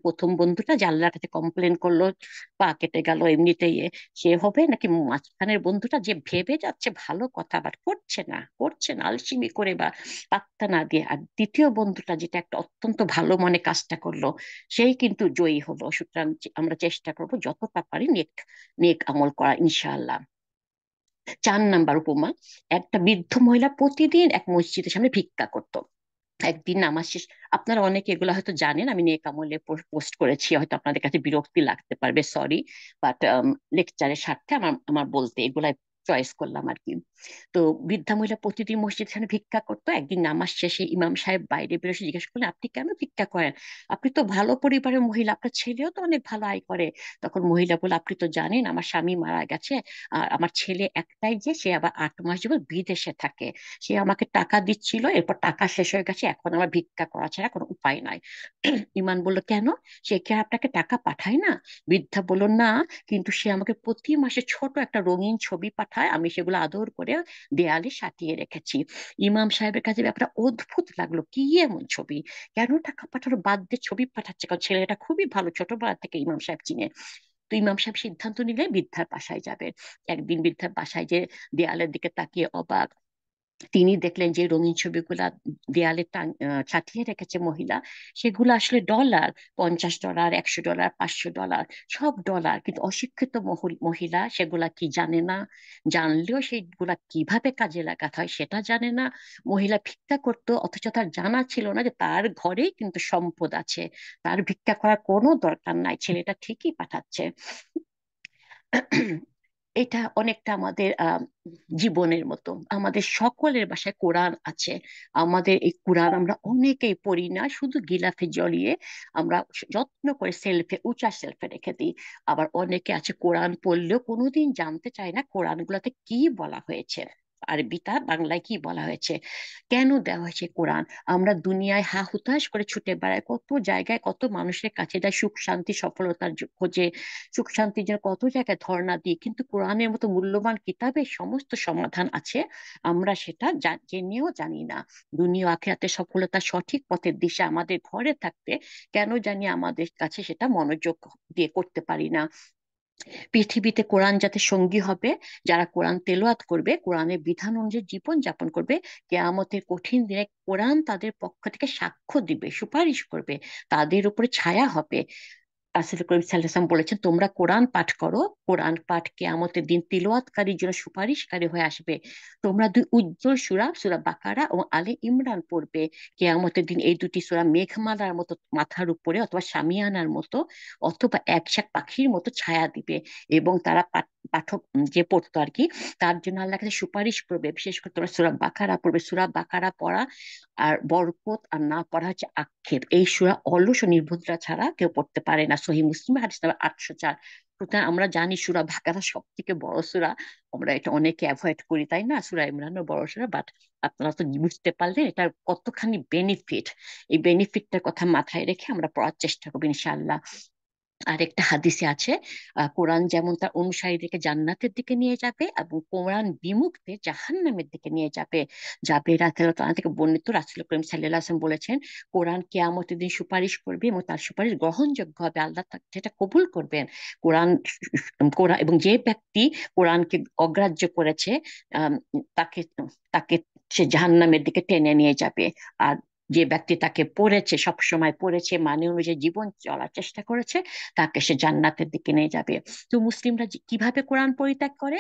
A: প্রথম বন্ধুটা যে আল্লাহর কাছে কমপ্লেন করলো, পা কেটে গেল এমনিতেই, সে হবে, নাকি মাঝখানের বন্ধুটা যে ভেবে যাচ্ছে ভালো কথা বাট করছে না আলসিমি করে বা পাত্তা না দিয়ে, আর দ্বিতীয় বন্ধুটা যেটা একটা অত্যন্ত ভালো মনে কাজটা করলো, সেই কিন্তু জয়ী হলো। সুতরাং আমরা চেষ্টা করব যতটা পারি নেক নেক আমল করা ইনশাআল্লাহ। 4 নাম্বার উপমা। একটা বৃদ্ধ মহিলা প্রতিদিন এক মসজিদের সামনে ভিক্ষা করতো। একদিন নামাজ শেষ, আপনারা অনেকে এগুলো হয়তো জানেন, আমি নেক আমলে পোস্ট করেছি, হয়তো আপনাদের কাছে বিরক্তি লাগতে পারবে, সরি, বাট লেকচারের স্বার্থে আমার আমার বলতে এগুলাই চয়েস করলাম আর কি। তো বৃদ্ধা মহিলা প্রতিদিন মসজিদ এখানে ভিক্ষা করতো। একদিন নামাজ শেষে ইমাম সাহেব বাইরে বেরোসে জিজ্ঞেস করলেন, আপনি কেন ভিক্ষা করেন? আপনি তো ভালো পরিবারের মহিলা, আপনার ছেলেও তো অনেক ভালো আয় করে। তখন মহিলা বলে, আপনি তো জানেন আমার স্বামী মারা গেছে, আর আমার ছেলে একটাই, যে সে আবার 8 মাস যাবত বিদেশে থাকে। সে আমাকে টাকা দিচ্ছিল, এরপর টাকা শেষ হয়ে গেছে, এখন আমার ভিক্ষা করা ছাড়া কোনো উপায় নাই। ইমান বলল, কেন? সে কি আর আপনাকে টাকা পাঠায় না? বৃদ্ধা বলল, না, কিন্তু সে আমাকে প্রতি মাসে ছোট একটা রঙিন ছবি পাঠায়, আমি সেগুলো আদর করে দেয়ালে সাটিয়ে রেখেছি। ইমাম সাহেবের কাছে ব্যাপারটা অদ্ভুত লাগলো, কি এমন ছবি? কেন টাকা পাঠানো বাদ দিয়ে ছবি পাঠাচ্ছে? কারণ ছেলেটা খুবই ভালো, ছোটবেলা থেকে ইমাম সাহেব চিনে। তো ইমাম সাহেব সিদ্ধান্ত নিলেন বৃদ্ধার বাসায় যাবেন। একদিন বৃদ্ধার বাসায় যে দেয়ালের দিকে তাকিয়ে অবাক, তিনি দেখলেন যে রঙিন ছবিগুলা দেয়ালে সাঁটিয়ে রেখেছে মহিলা, সেগুলো আসলে ডলার, $50, $100, $500, সব ডলার। কিন্তু অশিক্ষিত মহিলা সেগুলা কি জানে না, জানলেও সেগুলা কিভাবে কাজে লাগাতে হয় সেটা জানে না। মহিলা ভিক্ষা করতো, অথচ তার জানা ছিল না যে তার ঘরেই কিন্তু সম্পদ আছে, তার ভিক্ষা করার কোনো দরকার নাই, ছেলেটা ঠিকই পাঠাচ্ছে। এটা অনেকটা আমাদের জীবনের মতো। আমাদের সকলের বাসায় কোরআন আছে, আমাদের এই কোরআন আমরা অনেকেই পড়ি না, শুধু গিলাফে জড়িয়ে আমরা যত্ন করে সেলফে, উঁচা সেলফে রেখে দিই। আবার অনেকে আছে কোরআন পড়লেও কোনোদিন জানতে চায় না কোরআন গুলাতে কি বলা হয়েছে, আরবিটা বাংলায় কি বলা হয়েছে, কেন দেওয়া হয়েছে কোরআন। আমরা দুনিয়ায় হা হুতাশ করে ছুটে বেড়াই, কত জায়গায় কত মানুষের কাছে যায় সুখ শান্তি সফলতার খোঁজে, সুখ শান্তির জন্য কত জায়গায় ধর্ণা দিই, কিন্তু কোরআনের মতো মূল্যবান কিতাবে সমস্ত সমাধান আছে, আমরা সেটা জেনেও জানি না। দুনিয়া আখিরাতে সফলতা সঠিক পথের দিশা আমাদের ঘরে থাকতে কেন জানি আমাদের কাছে সেটা মনোযোগ দিয়ে করতে পারি না। পৃথিবীতে কোরআন যাতে সঙ্গী হবে, যারা কোরআন তেলাওয়াত করবে, কোরআনের বিধান অনুযায়ী জীবন যাপন করবে, কেয়ামতের কঠিন দিনে কোরআন তাদের পক্ষ থেকে সাক্ষ্য দিবে, সুপারিশ করবে, তাদের উপরে ছায়া হবে। রাসূল করিম সাল্লাল্লাহু আলাইহি ওয়াসাল্লাম বলেছেন, তোমরা কোরআন পাঠ করো, কোরআন পাঠ কিয়ামতের দিন তিলাওয়াতকারীর জন্য সুপারিশকারী হয়ে আসবে। তোমরা দুই উজ্জ্বল সূরা, সূরা বাকারা ও আলে ইমরান পড়বে। কিয়ামতের দিন এই দুটি সূরা মেঘমালার মতো মাথার উপরে, অথবা শামিয়ানার মতো, অথবা একঝাঁক পাখির মতো ছায়া দিবে, এবং তারা পাঠক যে পড়তো আর কি, তার জন্য আল্লাহর কাছে সুপারিশ করবে। বিশেষ করে তোমরা সূরা বাকারা পড়বে, সূরা বাকারা পড়া আর বরকত, আর না পড়া হচ্ছে আক্ষেপ। এই সূরা অলস ও নির্বুদ্ধিতা ছাড়া কেউ পড়তে পারে না। সহিহ মুসলিম হাদিস নাম্বার 804। সুতরাং আমরা জানি সূরা বাকারা সব থেকে বড় সূরা, আমরা এটা অনেকে অ্যাভয়েড করি, তাই না? সূরা ইমরানও বড় সূরা, বাট আপনারা তো বুঝতে পারলেন এটার কতখানি বেনিফিট। এই বেনিফিটটার কথা মাথায় রেখে আমরা পড়ার চেষ্টা করবো ইনশাআল্লাহ। আর একটা হাদিসে আছে, কোরআন যেমন তার অনুসারীদেরকে জান্নাতের দিকে নিয়ে যাবে, এবং কোরআন বিমুখদের জাহান্নামের দিকে নিয়ে যাবে। জাবের রাদিয়াল্লাহু তাআলা থেকে বর্ণিত, রাসূল করিম সাল্লাল্লাহু আলাইহি ওয়াসাল্লাম বলেছেন, কোরআন কিয়ামতের দিন সুপারিশ করবে, এবং তার সুপারিশ গ্রহণযোগ্য হবে, আল্লাহ সেটা কবুল করবেন। কোরআন কোরআন এবং যে ব্যক্তি কোরআনকে অগ্রাহ্য করেছে, আম, তাকে তাকে সে জাহান্নামের দিকে টেনে নিয়ে যাবে। আর যে ব্যক্তি তাকে পড়েছে, সব সময় পড়েছে, মানে অনুযায়ী জীবন চলার চেষ্টা করেছে, তাকে সে জান্নাতের দিকে নিয়ে যাবে। তো মুসলিমরা কিভাবে কোরআন পরিত্যাগ করে?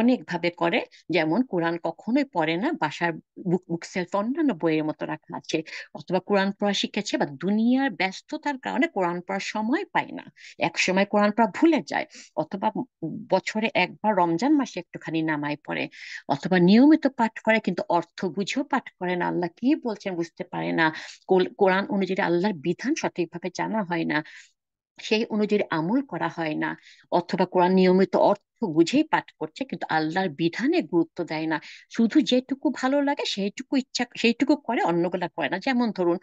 A: অনেক ভাবে করে। যেমন কোরআন কখনোই পড়ে না, বাসার বুক সেলফ অন্যান্য বইয়ের মতো রাখা আছে, অথবা কোরআন পড়া শিখেছে বা দুনিয়ার ব্যস্ততার কারণে কোরআন পড়ার সময় পায় না, এক সময় কোরআন পড়া ভুলে যায়, অথবা বছরে একবার রমজান মাসে একটুখানি নামায় পড়ে, অথবা নিয়মিত পাঠ করে কিন্তু অর্থ বুঝেও পাঠ করে না, আল্লাহ কি বলছেন বুঝতে পারে না, কোরআন অনুযায়ী আল্লাহর বিধান সঠিকভাবে জানা হয় না, সেই অনুযায়ী আমল করা হয় না, অথবা কোরআন নিয়মিত অর্থ বুঝেই পাঠ করছে, কিন্তু আল্লাহর বিধানে গুরুত্ব দেয় না। শুধু যেটুকু ভালো লাগে সেইটুকু ইচ্ছা সেইটুকু করে, অন্যগুলা করে না। যেমন ধরুন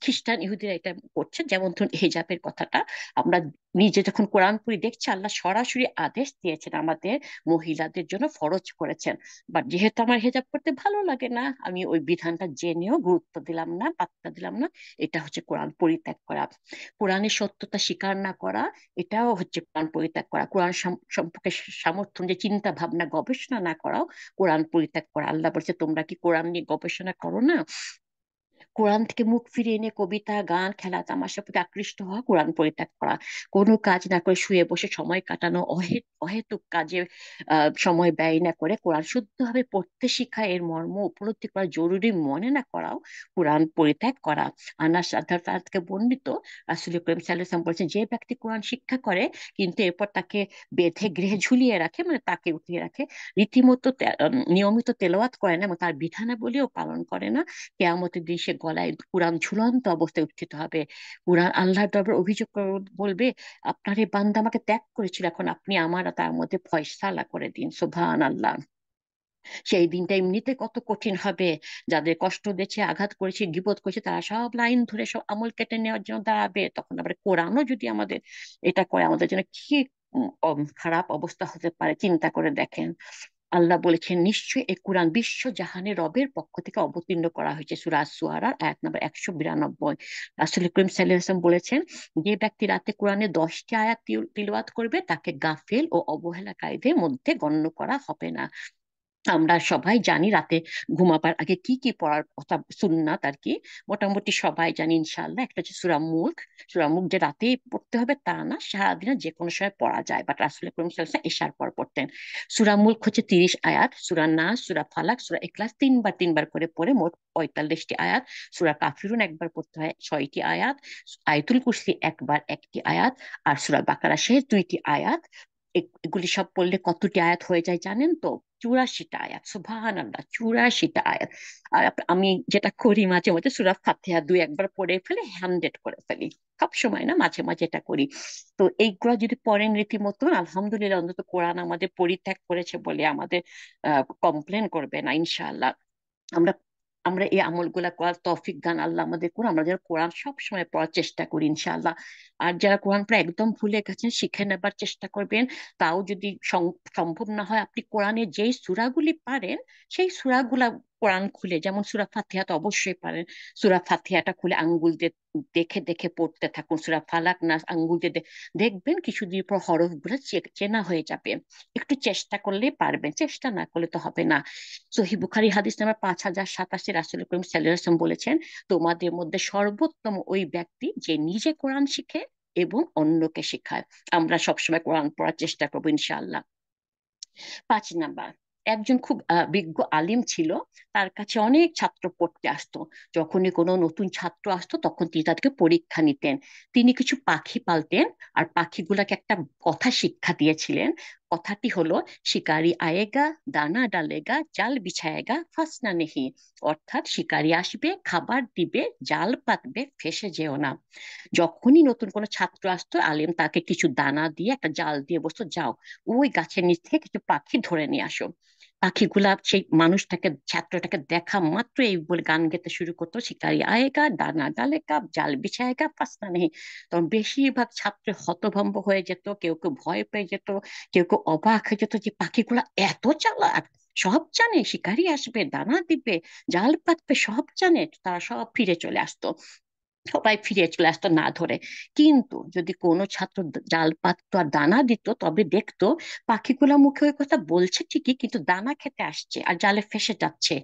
A: খ্রিস্টান ইহুদিরা এটা করছে, যেমন ধরুন হেজাবের কথাটা আমরা নিজে যখন কোরআন পড়ি দেখছি আল্লাহ সরাসরি আদেশ দিয়েছেন আমাদের মহিলাদের জন্য ফরজ করেছেন। বাট যেহেতু আমার হেজাব করতে ভালো লাগে না, আমি ওই বিধানটা জেনেও গুরুত্ব দিলাম না, পাত্তা দিলাম না। এটা হচ্ছে কোরআন পরিত্যাগ করা। কোরআনের সত্যতা স্বীকার না করা, এটাও হচ্ছে কোরআন পরিত্যাগ করা। কোরআন সম্পর্কে সমর্থন যে চিন্তা ভাবনা গবেষণা না করাও কোরআন পরিত্যাগ করা। আল্লাহ বলছে তোমরা কি কোরআন নিয়ে গবেষণা করো না? কোরআন থেকে মুখ ফিরিয়ে এনে কবিতা, গান, খেলা, তামাশার প্রতি আকৃষ্ট হওয়া কোরআন পরিত্যাগ করা। কোনো কাজ না করে শুয়ে বসে সময় কাটানো, অহেতুক কাজে সময় ব্যয় না করে কোরআন শুদ্ধভাবে পড়তে শিখা, এর মর্ম উপলব্ধি করা জরুরি মনে না করাও কোরআন পরিত্যাগ করা। আনাস রাদিয়াল্লাহু থেকে বর্ণিত, রাসূল করিম সাল্লাল্লাহু আলাইহি ওয়াসাল্লাম বলেছেন, যে ব্যক্তি কোরআন শিক্ষা করে কিন্তু এরপর তাকে বেঁধে গৃহে ঝুলিয়ে রাখে, মানে তাকে উঠিয়ে রাখে, রীতিমতো নিয়মিত তেলাওয়াত করে না এবং তার বিধানাবলীও পালন করে না, কেয়ামতের দিন সে গলায় কুরআন ঝুলন্ত অবস্থায় উত্থিত হবে। কুরআন আল্লাহর দরবারে অভিযোগ করে বলবে, আপনার এই বান্দা আমাকে ত্যাগ করেছিল, এখন আপনি আমার আর তার মধ্যে ফয়সালা করে দিন। সুবহান আল্লাহ। সেই দিনটা এমনিতে কত কঠিন হবে। যাদের কষ্ট দিয়েছে, আঘাত করেছে, গীবত করেছে, তারা সব লাইন ধরে সব আমল কেটে নেওয়ার জন্য দাঁড়াবে। তখন আবার কোরআনও যদি আমাদের এটা করে, আমাদের জন্য কি খারাপ অবস্থা হতে পারে চিন্তা করে দেখেন। আল্লাহ বলেছেন, নিশ্চয়ই এই কোরআন বিশ্ব জাহানের রবের পক্ষ থেকে অবতীর্ণ করা হয়েছে। সূরা আস-শুআরা আয়াত নম্বর 192। রাসূল করিম সাল্লাল্লাহু আলাইহি ওয়াসাল্লাম বলেছেন, যে ব্যক্তি রাতে কোরআনের 10টি আয়াত তিলাওয়াত করবে তাকে গাফেল ও অবহেলাকারীদের মধ্যে গণ্য করা হবে না। আমরা সবাই জানি রাতে ঘুমাবার আগে কি কি পড়ার কথা, সুন্নাত আর কি, মোটামুটি সবাই জানি ইনশাআল্লাহ। একটা হচ্ছে সূরা মুলক। সূরা মুলক যে রাতেই পড়তে হবে তা না, সারাদিনে যে কোনো সময় পড়া যায়, বাট রাসূল করিম সাল্লাল্লাহু আলাইহি ওয়াসাল্লাম এশার পর পড়তেন। সূরা মুলক হচ্ছে 30 আয়াত। সূরা নাস, সূরা ফালাক, সূরা ইখলাস তিনবার তিনবার করে পড়ে মোট 45টি আয়াত। সূরা কাফিরুন একবার পড়তে হয়, 6টি আয়াত। আয়াতুল কুরসি একবার, 1টি আয়াত। আর সূরা বাকারা শেষ 2টি আয়াত। এগুলি সব পড়লে কতটি আয়াত হয়ে যায় জানেন তো? 84টা আয়াত। সুবহানাল্লাহ, 84টা আয়াত। আর আমি যেটা করি মাঝে মাঝে সূরা ফাতিহা দুই একবার পড়ে ফেলে 100 করে ফেলি। সব সময় না, মাঝে মাঝে এটা করি। তো এইগুলা যদি পড়েন রীতিমতো, আলহামদুলিল্লাহ, অন্তত কোরআন আমাদের পরিত্যাগ করেছে বলে আমাদের কমপ্লেন করবে না ইনশাআল্লাহ। আমরা আমরা এই আমলগুলা করার তৌফিক দান আল্লাহ আমাদের করুন। আমরা যারা কোরআন সব সময় পড়ার চেষ্টা করি ইনশাআল্লাহ। আর যারা কোরআন প্রায় একদম ভুলে গেছেন, শিখে নেবার চেষ্টা করবেন। তাও যদি সম্ভব না হয়, আপনি কোরআনের যেই সূরাগুলি পারেন সেই সূরাগুলা কোরআন খুলে, যেমন সূরা ফাতিহা তো অবশ্যই পারেন, সূরা ফাতিহাটা খুলে আঙ্গুল দিয়ে দেখে দেখে পড়তে থাকুন। সূরা ফালাক, নাস আঙ্গুল দিয়ে দেখবেন কিছুদিন পর হরফ গুলা চেনা হয়ে যাবে। একটু চেষ্টা করলেই পারবেন, চেষ্টা না করলে তো হবে না। সহিহ বুখারী হাদিস নাম্বার 5087, রাসূল করিম সাল্লাল্লাহু আলাইহি ওয়াসাল্লাম বলেছেন, তোমাদের মধ্যে সর্বোত্তম ওই ব্যক্তি যে নিজে কোরআন শিখে এবং অন্যকে শেখায়। আমরা সবসময় কোরআন পড়ার চেষ্টা করবো ইনশাআল্লাহ। 5 নাম্বার, একজন খুব বিজ্ঞ আলিম ছিল। তার কাছে অনেক ছাত্র পড়তে আসতো। যখনই কোনো নতুন ছাত্র আসতো তখন তিনি তাদেরকে পরীক্ষা নিতেন। তিনি কিছু পাখি পালতেন আর পাখিগুলাকে একটা কথা শিক্ষা দিয়েছিলেন। কথাটি হলো, শিকারি আয়েগা, দানা ডালেগা, জাল বিছায়েগা, ফাসনা নেহি। অর্থাৎ শিকারি আসবে, খাবার দিবে, জাল পাতবে, ফেঁসে যেও না। যখনই নতুন কোনো ছাত্র আসতো, আলিম তাকে কিছু দানা দিয়ে একটা জাল দিয়ে বসতো, যাও ওই গাছের নিচ থেকে কিছু পাখি ধরে নিয়ে আসো। পাখিগুলা সেই মানুষটাকে, ছাত্রটাকে দেখা মাত্র এই বলে গান গেতে শুরু করতো, শিকারি আয়েগা, দানা ডালেগা, জাল বিছায়েগা, ফাসনা নেই। তখন বেশিরভাগ ছাত্র হতভম্ব হয়ে যেত, কেউ কেউ ভয় পেয়ে যেত, কেউ কেউ অবাক হয়ে যেত যে পাখিগুলা এত চালাক, সব জানে, শিকারি আসবে, দানা দিবে, জাল পাতবে, সব জানে। তারা সব ফিরে চলে আসতো, সবাই ফিরে চলে আসতো না ধরে। কিন্তু যদি কোনো ছাত্র জাল পাততো আর দানা দিত, তবে দেখতো পাখিগুলা মুখে ওই কথা বলছে ঠিকই, কিন্তু দানা খেতে আসছে আর জালে ফেসে যাচ্ছে।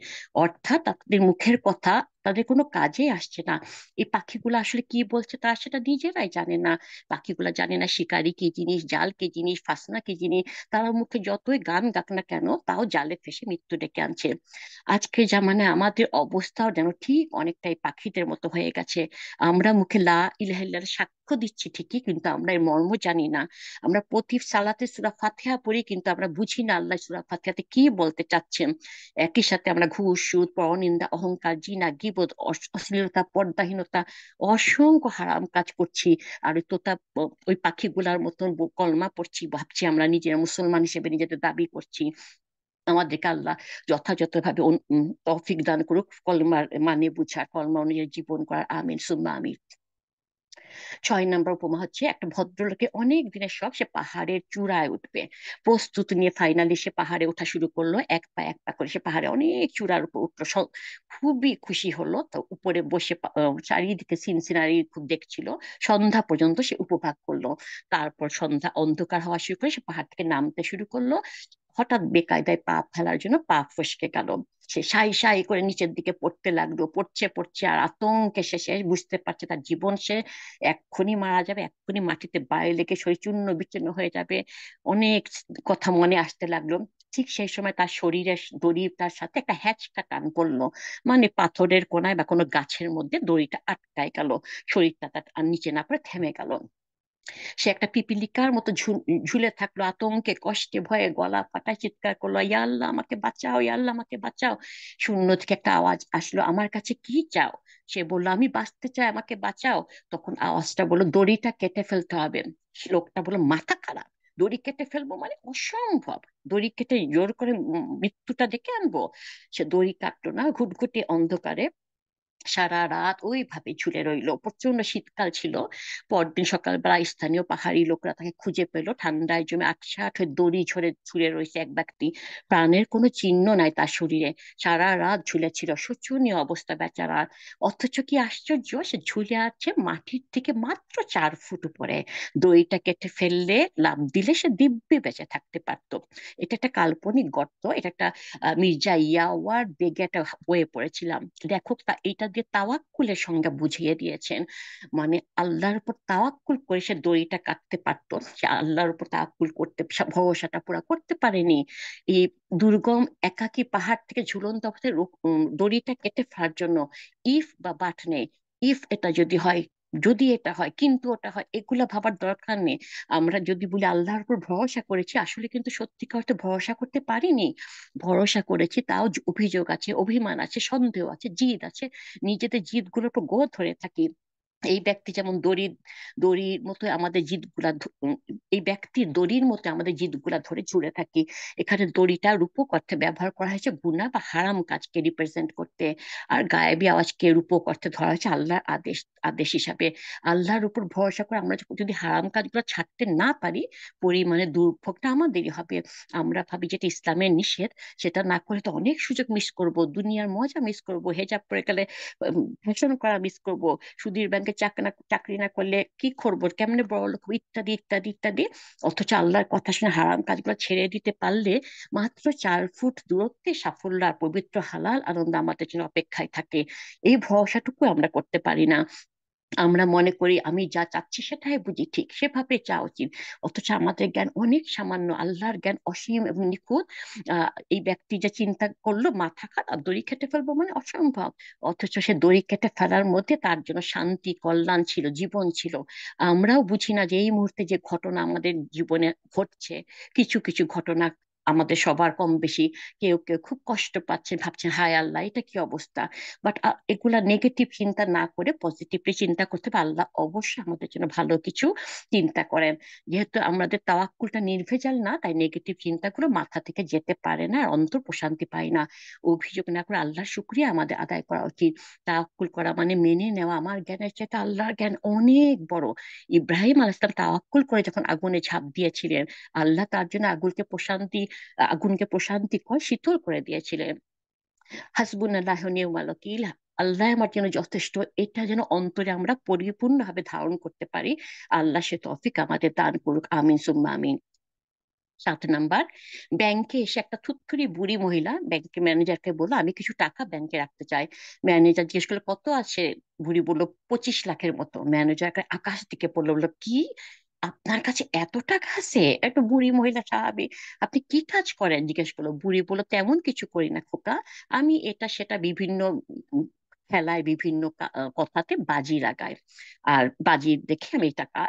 A: অর্থাৎ তাদের মুখের কথা তাদের কোনো কাজে আসছে না। এই পাখিগুলো আসলে কি বলছে তারা সেটা নিজেরাই জানে না। পাখিগুলা জানে না শিকারি কি জিনিস, জাল কি জিনিস, ফাসনা কি জিনিস। তারা মুখে যতই গান গাক না কেন, তাও জালে ফেসে মৃত্যু ডেকে আনছে। আজকের জামানায় আমাদের অবস্থাও যেন ঠিক অনেকটাই পাখিদের মতো হয়ে গেছে। আমরা মুখে লা ইলাহা ইল্লাল্লাহ সাক্ষ্য দিচ্ছি ঠিকই, কিন্তু আমরা এর মর্ম জানি না। আমরা প্রতি সালাতে সূরা ফাতিহা পড়ি, কিন্তু আমরা বুঝি না আল্লাহ সূরা ফাতিহাতে কি বলতে চাচ্ছেন। একই সাথে আমরা ঘুষ, সুদ, পরনিন্দা, অহংকার, জিনা, গীবত, অশ্লীলতা, পর্দাহীনতা, অসংখ্য হারাম কাজ করছি। আর ওই তোতা ওই পাখিগুলার মতন কলমা পড়ছি, ভাবছি আমরা নিজেরা মুসলমান হিসেবে নিজেদের দাবি করছি। আমাদেরকে আল্লাহ যথাযথভাবে তৌফিক দান করুক কলমার মানে বুঝার, কলমা অনুযায়ী জীবন করার। আমিন সুম্মা আমিন। 6 নম্বর উপমা হচ্ছে, একটা ভদ্রলোকের অনেক দিনের শখ, সে পাহাড়ের চূড়ায় উঠবে। প্রস্তুতি নিয়ে ফাইনালি সে পাহাড়ে ওঠা শুরু করলো, এক পা এক পা করে সে পাহাড়ে অনেক চূড়ার উপর উঠলো। খুবই খুশি হলো, তো উপরে বসে চারিদিকে সিনসিনারি খুব দেখছিল। সন্ধ্যা পর্যন্ত সে উপভোগ করলো। তারপর সন্ধ্যা অন্ধকার হওয়া শুরু করে সে পাহাড় থেকে নামতে শুরু করলো। হঠাৎ বেকায়দায় পা ফেলার জন্য পা ফসকে গেল। সে সাই সাই করে নিচের দিকে পড়তে লাগলো, পড়ছে পড়ছে আর আতঙ্কে সে শেষ, বুঝতে পারছে তার জীবন সে এক্ষুনি মারা যাবে, এক্ষুনি মাটিতে বাড়ি লেগে শরীর চূর্ণ বিচূর্ণ হয়ে যাবে। অনেক কথা মনে আসতে লাগলো। ঠিক সেই সময় তার শরীরের দড়ি তার সাথে একটা হ্যাচকা টান পড়লো। মানে পাথরের কোনায় বা কোনো গাছের মধ্যে দড়িটা আটকায় গেল। শরীরটা তার আর নিচে না পড়ে থেমে গেল। সে একটা পিপিলিকার মতো ঝুলে থাকলো, আতঙ্কে কষ্টে ভয়ে গলা ফাটায় চিৎকার করলো, ইয়া আল্লাহ আমাকে বাঁচাও, ইয়া আল্লাহ আমাকে বাঁচাও। শূন্য থেকে একটা আওয়াজ আসলো, আমার কাছে কি চাও? সে বললো, আমি বাঁচতে চাই, আমাকে বাঁচাও। তখন আওয়াজটা বললো, দড়িটা কেটে ফেলতে হবে। লোকটা বললো, মাথা খারাপ, দড়ি কেটে ফেলবো মানে? অসম্ভব। দড়ি কেটে জোর করে মৃত্যুটা ডেকে আনবো? সে দড়ি কাটলো না। ঘুটঘুটে অন্ধকারে সারা রাত ওইভাবে ঝুলে রইলো। প্রচন্ড শীতকাল ছিল। পরদিন সকালবেলা স্থানীয় পাহাড়ি লোকরা তাকে খুঁজে পেলো, ঠান্ডায় জমে আকশাট হয়ে দড়ি ঝরে ঝুলে রয়েছে এক ব্যক্তি। প্রাণের কোনো চিহ্ন নাই তার শরীরে। সারা রাত ঝুলেছিল, শোচনীয় অবস্থা বেচারার। অথচ কি আশ্চর্য, সে ঝুলে আছে মাটির থেকে মাত্র 4 ফুট উপরে। দড়িটা কেটে ফেললে, লাফ দিলে সে দিব্যি বেঁচে থাকতে পারতো। এটা একটা কাল্পনিক গর্ত, এটা একটা মির্জা ইয়াওয়ার বেগে একটা বয়ে পড়েছিলাম। লেখক এটা দিয়ে তাওয়াক্কুলের সংজ্ঞা বুঝিয়ে দিয়েছেন। মানে আল্লাহর উপর তাওয়াক্কুল করে সে দড়িটা কাটতে পারতো। সে আল্লাহর উপর তাওয়াক্কুল করতে, ভরসাটা পুরা করতে পারেনি। এই দুর্গম একাকী পাহাড় থেকে ঝুলন্ত অবস্থায় দড়িটা কেটে ফেলার জন্য ইফ বা বাট নেই। ইফ এটা যদি হয়, যদি এটা হয়, কিন্তু ওটা হয়, এগুলা ভাবার দরকার নেই। আমরা যদি বলি আল্লাহর উপর ভরসা করেছি, আসলে কিন্তু সত্যিকার অর্থে ভরসা করতে পারিনি। ভরসা করেছি, তাও অভিযোগ আছে, অভিমান আছে, সন্দেহ আছে, জিদ আছে। নিজেদের জিদ গুলোর উপর গোঁ ধরে থাকি। এই ব্যক্তি যেমন দড়ির মতো আমাদের জিদ গুলা এই ব্যক্তির দড়ির মতো আমাদের জিদ গুলা ধরে ঝুলে থাকি। এখানে দড়িটা রূপক অর্থে ব্যবহার করা হয়েছে গুনাহ বা হারাম কাজকে রিপ্রেজেন্ট করতে। আর গায়েবী আওয়াজকে রূপক অর্থে ধরা হয়েছে আল্লাহর আদেশ আদেশ হিসাবে। আল্লাহর উপর ভরসা করে আমরা যদি হারাম কাজগুলো ছাড়তে না পারি, পরিমাণে দুর্ভোগটা আমাদেরই হবে। আমরা ভাবি যেটা ইসলামের নিষেধ, সেটা না করে তো অনেক সুযোগ মিস করব, দুনিয়ার মজা মিস করব, হেজাব পরে গেলে ফ্যাশন করা মিস করব, সুধীর ব্যাংকে চাকরি না করলে কি করবো, কেমনে বড় লোক হবো, ইত্যাদি ইত্যাদি ইত্যাদি। অথচ আল্লাহর কথা শুনে হারাম কাজগুলো ছেড়ে দিতে পারলে মাত্র 4 ফুট দূরত্বে সাফল্য আর পবিত্র হালাল আনন্দ আমাদের জন্য অপেক্ষায় থাকে। এই ভরসাটুকু আমরা করতে পারি না। আমরা মনে করি আমি যা চাচ্ছি সেটাই বুঝি ঠিক, সেভাবে চাওয়া উচিত। অথচ আমাদের জ্ঞান অনেক সামান্য, আল্লাহর জ্ঞান অসীম এবং নিখুঁত। এই ব্যক্তি যে চিন্তা করলো মাথা খারাপ, দড়ি কেটে ফেলবো মানে অসম্ভব। অথচ সে দড়ি কেটে ফেলার মধ্যে তার জন্য শান্তি, কল্যাণ ছিল, জীবন ছিল। আমরাও বুঝি না যে এই মুহূর্তে যে ঘটনা আমাদের জীবনে ঘটছে, কিছু কিছু ঘটনা আমাদের সবার কম বেশি, কেউ কেউ খুব কষ্ট পাচ্ছেন, ভাবছেন হায় আল্লাহ এটা কি অবস্থা। বাট এগুলা নেগেটিভ চিন্তা না করে পজিটিভলি চিন্তা করতে হবে, আল্লাহ অবশ্যই আমাদের জন্য ভালো কিছু চিন্তা করেন। যেহেতু আমাদের তাওয়াক্কুলটা নির্ভেজাল না, তাই নেগেটিভ চিন্তাগুলো মাথা থেকে যেতে পারে না, আর অন্তর প্রশান্তি পায় না। অভিযোগ না করে আল্লাহর শুকরিয়া আমাদের আদায় করা উচিত। তাওয়াক্কুল করা মানে মেনে নেওয়া আমার জ্ঞানের চাইতে আল্লাহর জ্ঞান অনেক বড়। ইব্রাহিম আলাইহিস সালাম তাওয়াক্কুল করে যখন আগুনে ঝাঁপ দিয়েছিলেন, আল্লাহ তার জন্য আগুনকে প্রশান্তি কয় শীতল করে দিয়েছিলেন। হাসবুনাল্লাহ ওয়া নি'মাল ওয়াকিল, আল্লাহ আমার জন্য যথেষ্ট, এটা যেন অন্তরে আমরা পরিপূর্ণভাবে ধারণ করতে পারি। আল্লাহ সে তৌফিক আমাদের দান করুক, আমিন সুম্মা আমিন। 7 নাম্বার, ব্যাংকে এসে একটা থুতথুড়ি বুড়ি মহিলা ব্যাংকের ম্যানেজারকে বললো, আমি কিছু টাকা ব্যাংকে রাখতে চাই। ম্যানেজার জিজ্ঞেস করলো, কত আছে? বুড়ি বললো, 25 লাখের মতো। ম্যানেজার আকাশ দিকে পড়লো, বললো, কি? আপনার কাছে এত টাকা আছে? একটু বুড়ি মহিলা স্বাভাবিক, আপনি কি কাজ করেন জিজ্ঞেস করলো। বুড়ি বললো, তেমন কিছু করি না খোকা, আমি এটা সেটা বিভিন্ন খেলায় বিভিন্ন কথাতে বাজি লাগায়। আর বাজি দেখে আমি এই টাকা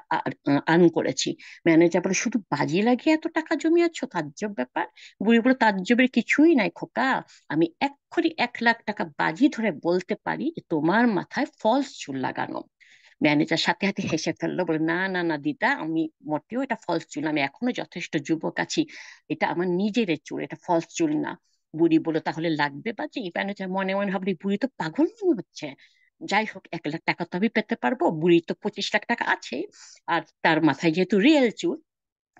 A: আর্ন করেছি। ম্যানেজার বলে, শুধু বাজি লাগিয়ে এত টাকা জমিয়েছো? তাজ্জব ব্যাপার। বুড়ি বলে, তাজ্জবের কিছুই নাই খোকা, আমি এক্ষুনি 1 লাখ টাকা বাজি ধরে বলতে পারি যে তোমার মাথায় ফলস চুল লাগানো। ম্যানেজার সাথে সাথে হেসে ফেললো, বলে, না না না দিদা, আমি মোটেও এটা ফলস চুল না, আমি এখনো যথেষ্ট যুবক আছি, এটা আমার নিজের চুল, এটা ফলস চুল না। বুড়ি বললো, তাহলে লাগবে বাজি? ম্যানেজার মনে মনে ভাবলি, বুড়ি তো পাগল মনে হচ্ছে। যাই হোক, 1 লাখ টাকা তো আমি পেতে পারবো, বুড়ি তো 25 লাখ টাকা আছে। আর তার মাথায় যেহেতু রিয়েল চুল,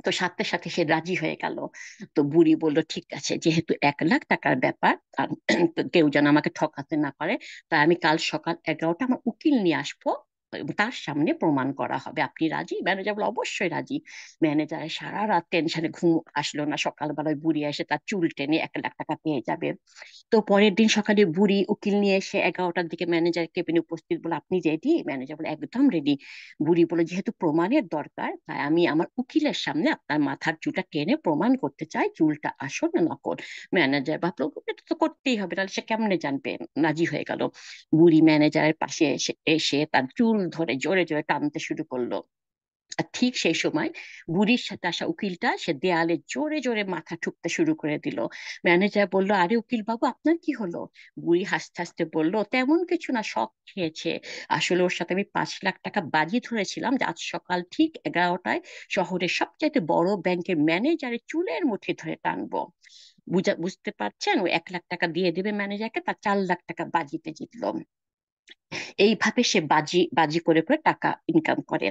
A: তো সাথে সাথে সে রাজি হয়ে গেল। তো বুড়ি বলল, ঠিক আছে, যেহেতু 1 লাখ টাকার ব্যাপার, আর তো কেউ যেন আমাকে ঠকাতে না পারে, তাই আমি কাল সকাল 11টা আমার উকিল নিয়ে আসবো, এবং তার সামনে প্রমাণ করা হবে। আপনি রাজি? ম্যানেজার বলে, অবশ্যই রাজি। ম্যানেজারের সারা রাত টেনশনে ঘুম আসলো না, সকালবেলায় বুড়ি এসে তার চুল টেনে 1 লাখ টাকা পেয়ে যাবে। তো পরের দিন সকালে বুড়ি উকিল নিয়ে এসে 11টার দিকে ম্যানেজার কেবিনে উপস্থিত, বলে, আপনি রেডি? ম্যানেজার বলে, একদম রেডি। বুড়ি বলে, যেহেতু প্রমাণের দরকার, তাই আমি আমার উকিলের সামনে আপনার মাথার চুলটা টেনে প্রমাণ করতে চাই চুলটা আসল না নকল। ম্যানেজার ভাবলো, এটা তো করতেই হবে, তাহলে সে কেমনে জানবে। রাজি হয়ে গেল। বুড়ি ম্যানেজারের পাশে এসে এসে তার চুল ধরে জোরে জোরে টানতে শুরু করলো। আর ঠিক সেই সময় বুড়ির সাথে আসা উকিলটা সে দেয়ালে জোরে জোরে মাথা ঠুকতে শুরু করে দিল। ম্যানেজার বলল, আরে উকিল বাবু, আপনার কি হলো? বুড়ি হাসতে হাসতে বলল, তেমন কিছু না, শখ খেয়েছে। আসলে ওর সাথে আমি 5 লাখ টাকা বাজি ধরেছিলাম যে আজ সকাল ঠিক 11টায় শহরের সবচাইতে বড় ব্যাংকের ম্যানেজারের চুলের মুঠি ধরে টানবো। বুঝতে পারছেন, ও 1 লাখ টাকা দিয়ে দেবে ম্যানেজারকে, তার 4 লাখ টাকা বাজিতে জিতলো। এইভাবে সে বাজি বাজি করে করে টাকা ইনকাম করে।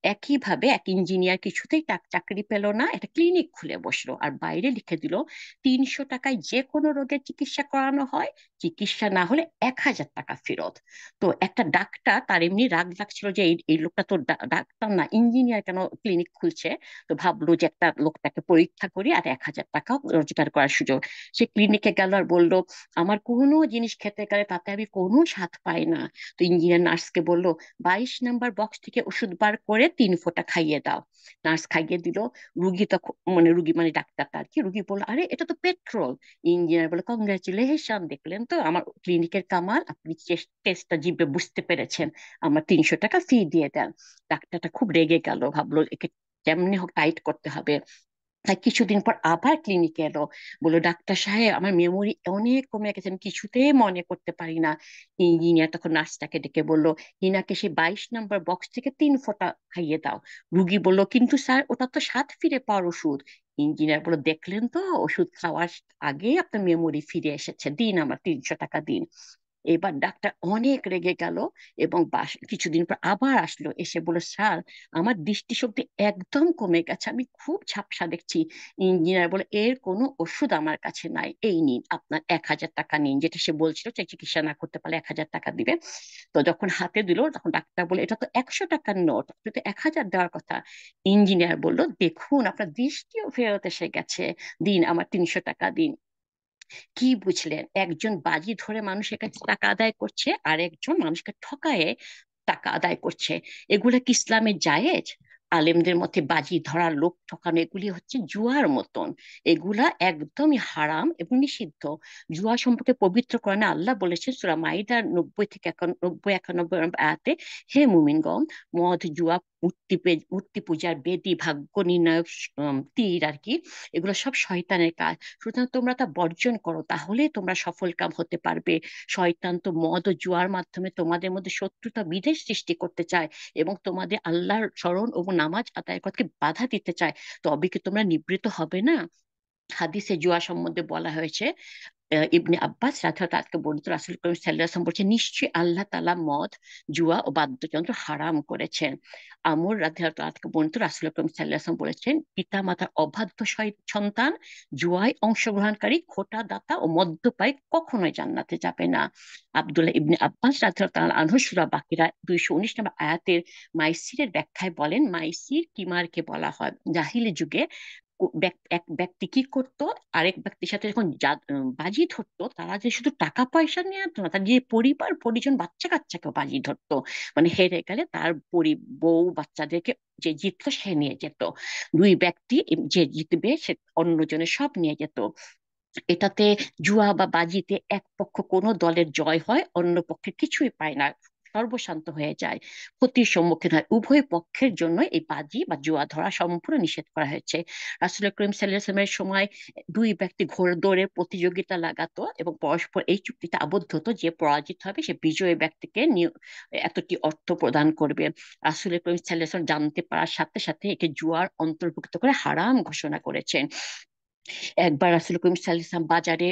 A: একইভাবে এক ইঞ্জিনিয়ার কিছুতেই চাকরি পেল না, একটা ক্লিনিক খুলে বসলো আর বাইরে লিখে দিল, 300 টাকায় যে কোনো রোগের চিকিৎসা করানো হয়, চিকিৎসা না হলে 1,000 টাকা ফেরত। তো একটা ডাক্তার, তার এমনি রাগ লাগছিল যে এই লোকটা তো ডাক্তার না, ইঞ্জিনিয়ার, কেন ক্লিনিক খুলছে। তো ভাবলো যে একটা লোকটাকে পরীক্ষা করি, আর 1,000 টাকা রোজগার করার সুযোগ। সে ক্লিনিকে গেল আর বলল, আমার কোনো জিনিস খেতে গেলে তাতে আমি কোনো স্বাদ পাই না। তো ইঞ্জিনিয়ার নার্সকে বলল, 22 নাম্বার বক্স থেকে ওষুধ বার করে 3 ফোঁটা খাইয়ে দাও। নার্স খাইয়ে দিল। রুগী তখন, মানে রুগী মানে ডাক্তারটা আর কি, রুগী বলল, আরে এটা তো পেট্রোল। ইঞ্জিনিয়ার বলে, কংগ্রাচুলেশন, দেখলেন তো আমার ক্লিনিকের কামাল, আপনি টেস্টটা জিভে বুঝতে পেরেছেন, আমার 300 টাকা ফি দিয়ে দেন। ডাক্তারটা খুব রেগে গেল, ভাবলো একে কেমনে হোক টাইট করতে হবে। তাই কিছুদিন পর আবার ক্লিনিকে এলো। বললো, ডাক্তার সাহেব, আমার মেমোরি অনেক কমে গেছে, আমি কিছুতেই মনে করতে পারি না। ইঞ্জিনিয়ার তখন নার্সটাকে ডেকে বলল, হিনাকে সে 22 নাম্বার বক্স থেকে 3 ফোঁটা খাইয়ে দাও। রুগী বলল, কিন্তু স্যার, ওটা তো স্বাদ ফিরে পাওয়ার ওষুধ। ইঞ্জিনিয়ার বলল, দেখলেন তো, ওষুধ খাওয়ার আগে আপনার মেমোরি ফিরে এসেছে, দিন আমার 300 টাকা দিন। এবার ডাক্তার অনেক রেগে গেল, এবং কিছুদিন পর আবার আসলো, এসে বলে, স্যার, আমার দৃষ্টিশক্তি একদম কমে গেছে, আমি খুব ঝাপসা দেখছি। ইঞ্জিনিয়ার বলে, এর কোনো ওষুধ আমার কাছে নাই, এই নিন আপনার 1,000 টাকা নিন, যেটা সে বলছিল যে চিকিৎসা না করতে পারলে 1,000 টাকা দিবে। তো যখন হাতে দিল, তখন ডাক্তার বলে, এটা তো 100 টাকার নোট, আপনি তো 1,000 দেওয়ার কথা। ইঞ্জিনিয়ার বলল, দেখুন, আপনার দৃষ্টিও ফেরত এসে গেছে, দিন আমার 300 টাকা দিন। কি বুঝলেন? একজন বাজি ধরে মানুষের কাছে টাকা আদায় করছে, আর একজন মানুষকে ঠকায়ে টাকা আদায় করছে। এগুলা কি ইসলামে জায়েজ? আলেমদের মতে বাজি ধরা, লোক ঠকানো, এগুলি হচ্ছে জুয়ার মতন। এগুলা একদমই হারাম এবং নিষিদ্ধ। জুয়া সম্পর্কে পবিত্র কোরআনে আল্লাহ বলেছেন সূরা মাইদার 90 থেকে 91 আয়াতে, হে মুমিনগণ, মদ, জুয়া, মূর্তি পূজার বেদী, ভাগ্য নির্ণায়ক তীর আর কি, এগুলো সব শয়তানের কাজ। সুতরাং তোমরা তা বর্জন করো, তাহলে তোমরা সফল কাম হতে পারবে। শয়তান তো মদ ও জুয়ার মাধ্যমে তোমাদের মধ্যে শত্রুতা বিদ্বেষ সৃষ্টি করতে চায়, এবং তোমাদের আল্লাহর স্মরণ ও নামাজ আদায় করতে বাধা দিতে চায়। তবে কি তোমরা নিবৃত্ত হবে না? হাদিসে জুয়া সম্বন্ধে বলা হয়েছে, ইবনে আব্বাস রাদিয়াল্লাহু তাআলাকে বর্ণিত, রাসূল করিম সাল্লাল্লাহু আলাইহি ওয়াসাল্লাম বলছেন, নিশ্চয়ই আল্লাহ তাআলা মদ, জুয়া ও বাদ্যযন্ত্র হারাম করেছেন। আমর রাদিয়াল্লাহু তাআলাকে বর্ণিত, রাসূল করিম সাল্লাল্লাহু আলাইহি ওয়াসাল্লাম বলেছেন, পিতা মাতার অবাধ্য সন্তান, জুয়ায় অংশগ্রহণকারী, খোটা দাতা ও মদ্যপায়ী কখনোই জান্নাতে যাবে না। আব্দুল্লাহ ইবনে আব্বাস রাদিয়াল্লাহু তাআলা আনহু সূরা বাকিরা 219 নম্বর আয়াতের মাইসিরের ব্যাখ্যায় বলেন, মাইসির কিমারকে বলা হয়। জাহিলি যুগে এক ব্যক্তি কি করতো, আরেক ব্যক্তির সাথে যখন বাজি ধরতো, তারা যে শুধু টাকা পয়সা নিয়ে আনতো না, তার যে পরিবার পরিজন, বাচ্চা কাচ্চাকেও বাজি ধরতো। মানে হেরে গেলে তার বউ বাচ্চাদেরকে, যে জিততো সে নিয়ে যেত। দুই ব্যক্তি, যে জিতবে সে অন্যজনের সব নিয়ে যেত। এটাতে জুয়া বা বাজিতে এক পক্ষ কোনো দলের জয় হয়, অন্য পক্ষের কিছুই পায় না, সর্বশান্ত হয়ে যায়, ক্ষতির সম্মুখীন হয়। উভয় পক্ষের জন্য এই বাজি বা জুয়া ধরা সম্পূর্ণ নিষেধ করা হয়েছে। রাসূল করিম সাল্লাল্লাহু আলাইহি ওয়াসাল্লামের সময় দুই ব্যক্তি ঘোড়দৌড়ের প্রতিযোগিতা লাগাতো এবং পরস্পর এই চুক্তিতে আবদ্ধ হতো যে পরাজিত হবে সে বিজয়ী ব্যক্তিকে এতটি অর্থ প্রদান করবে। রাসূল করিম সাল্লাল্লাহু আলাইহি ওয়াসাল্লাম জানতে পারার সাথে সাথে একে জুয়ার অন্তর্ভুক্ত করে হারাম ঘোষণা করেছেন। একবার রাসূল করিম সাল্লাল্লাহু আলাইহি ওয়াসাল্লাম বাজারে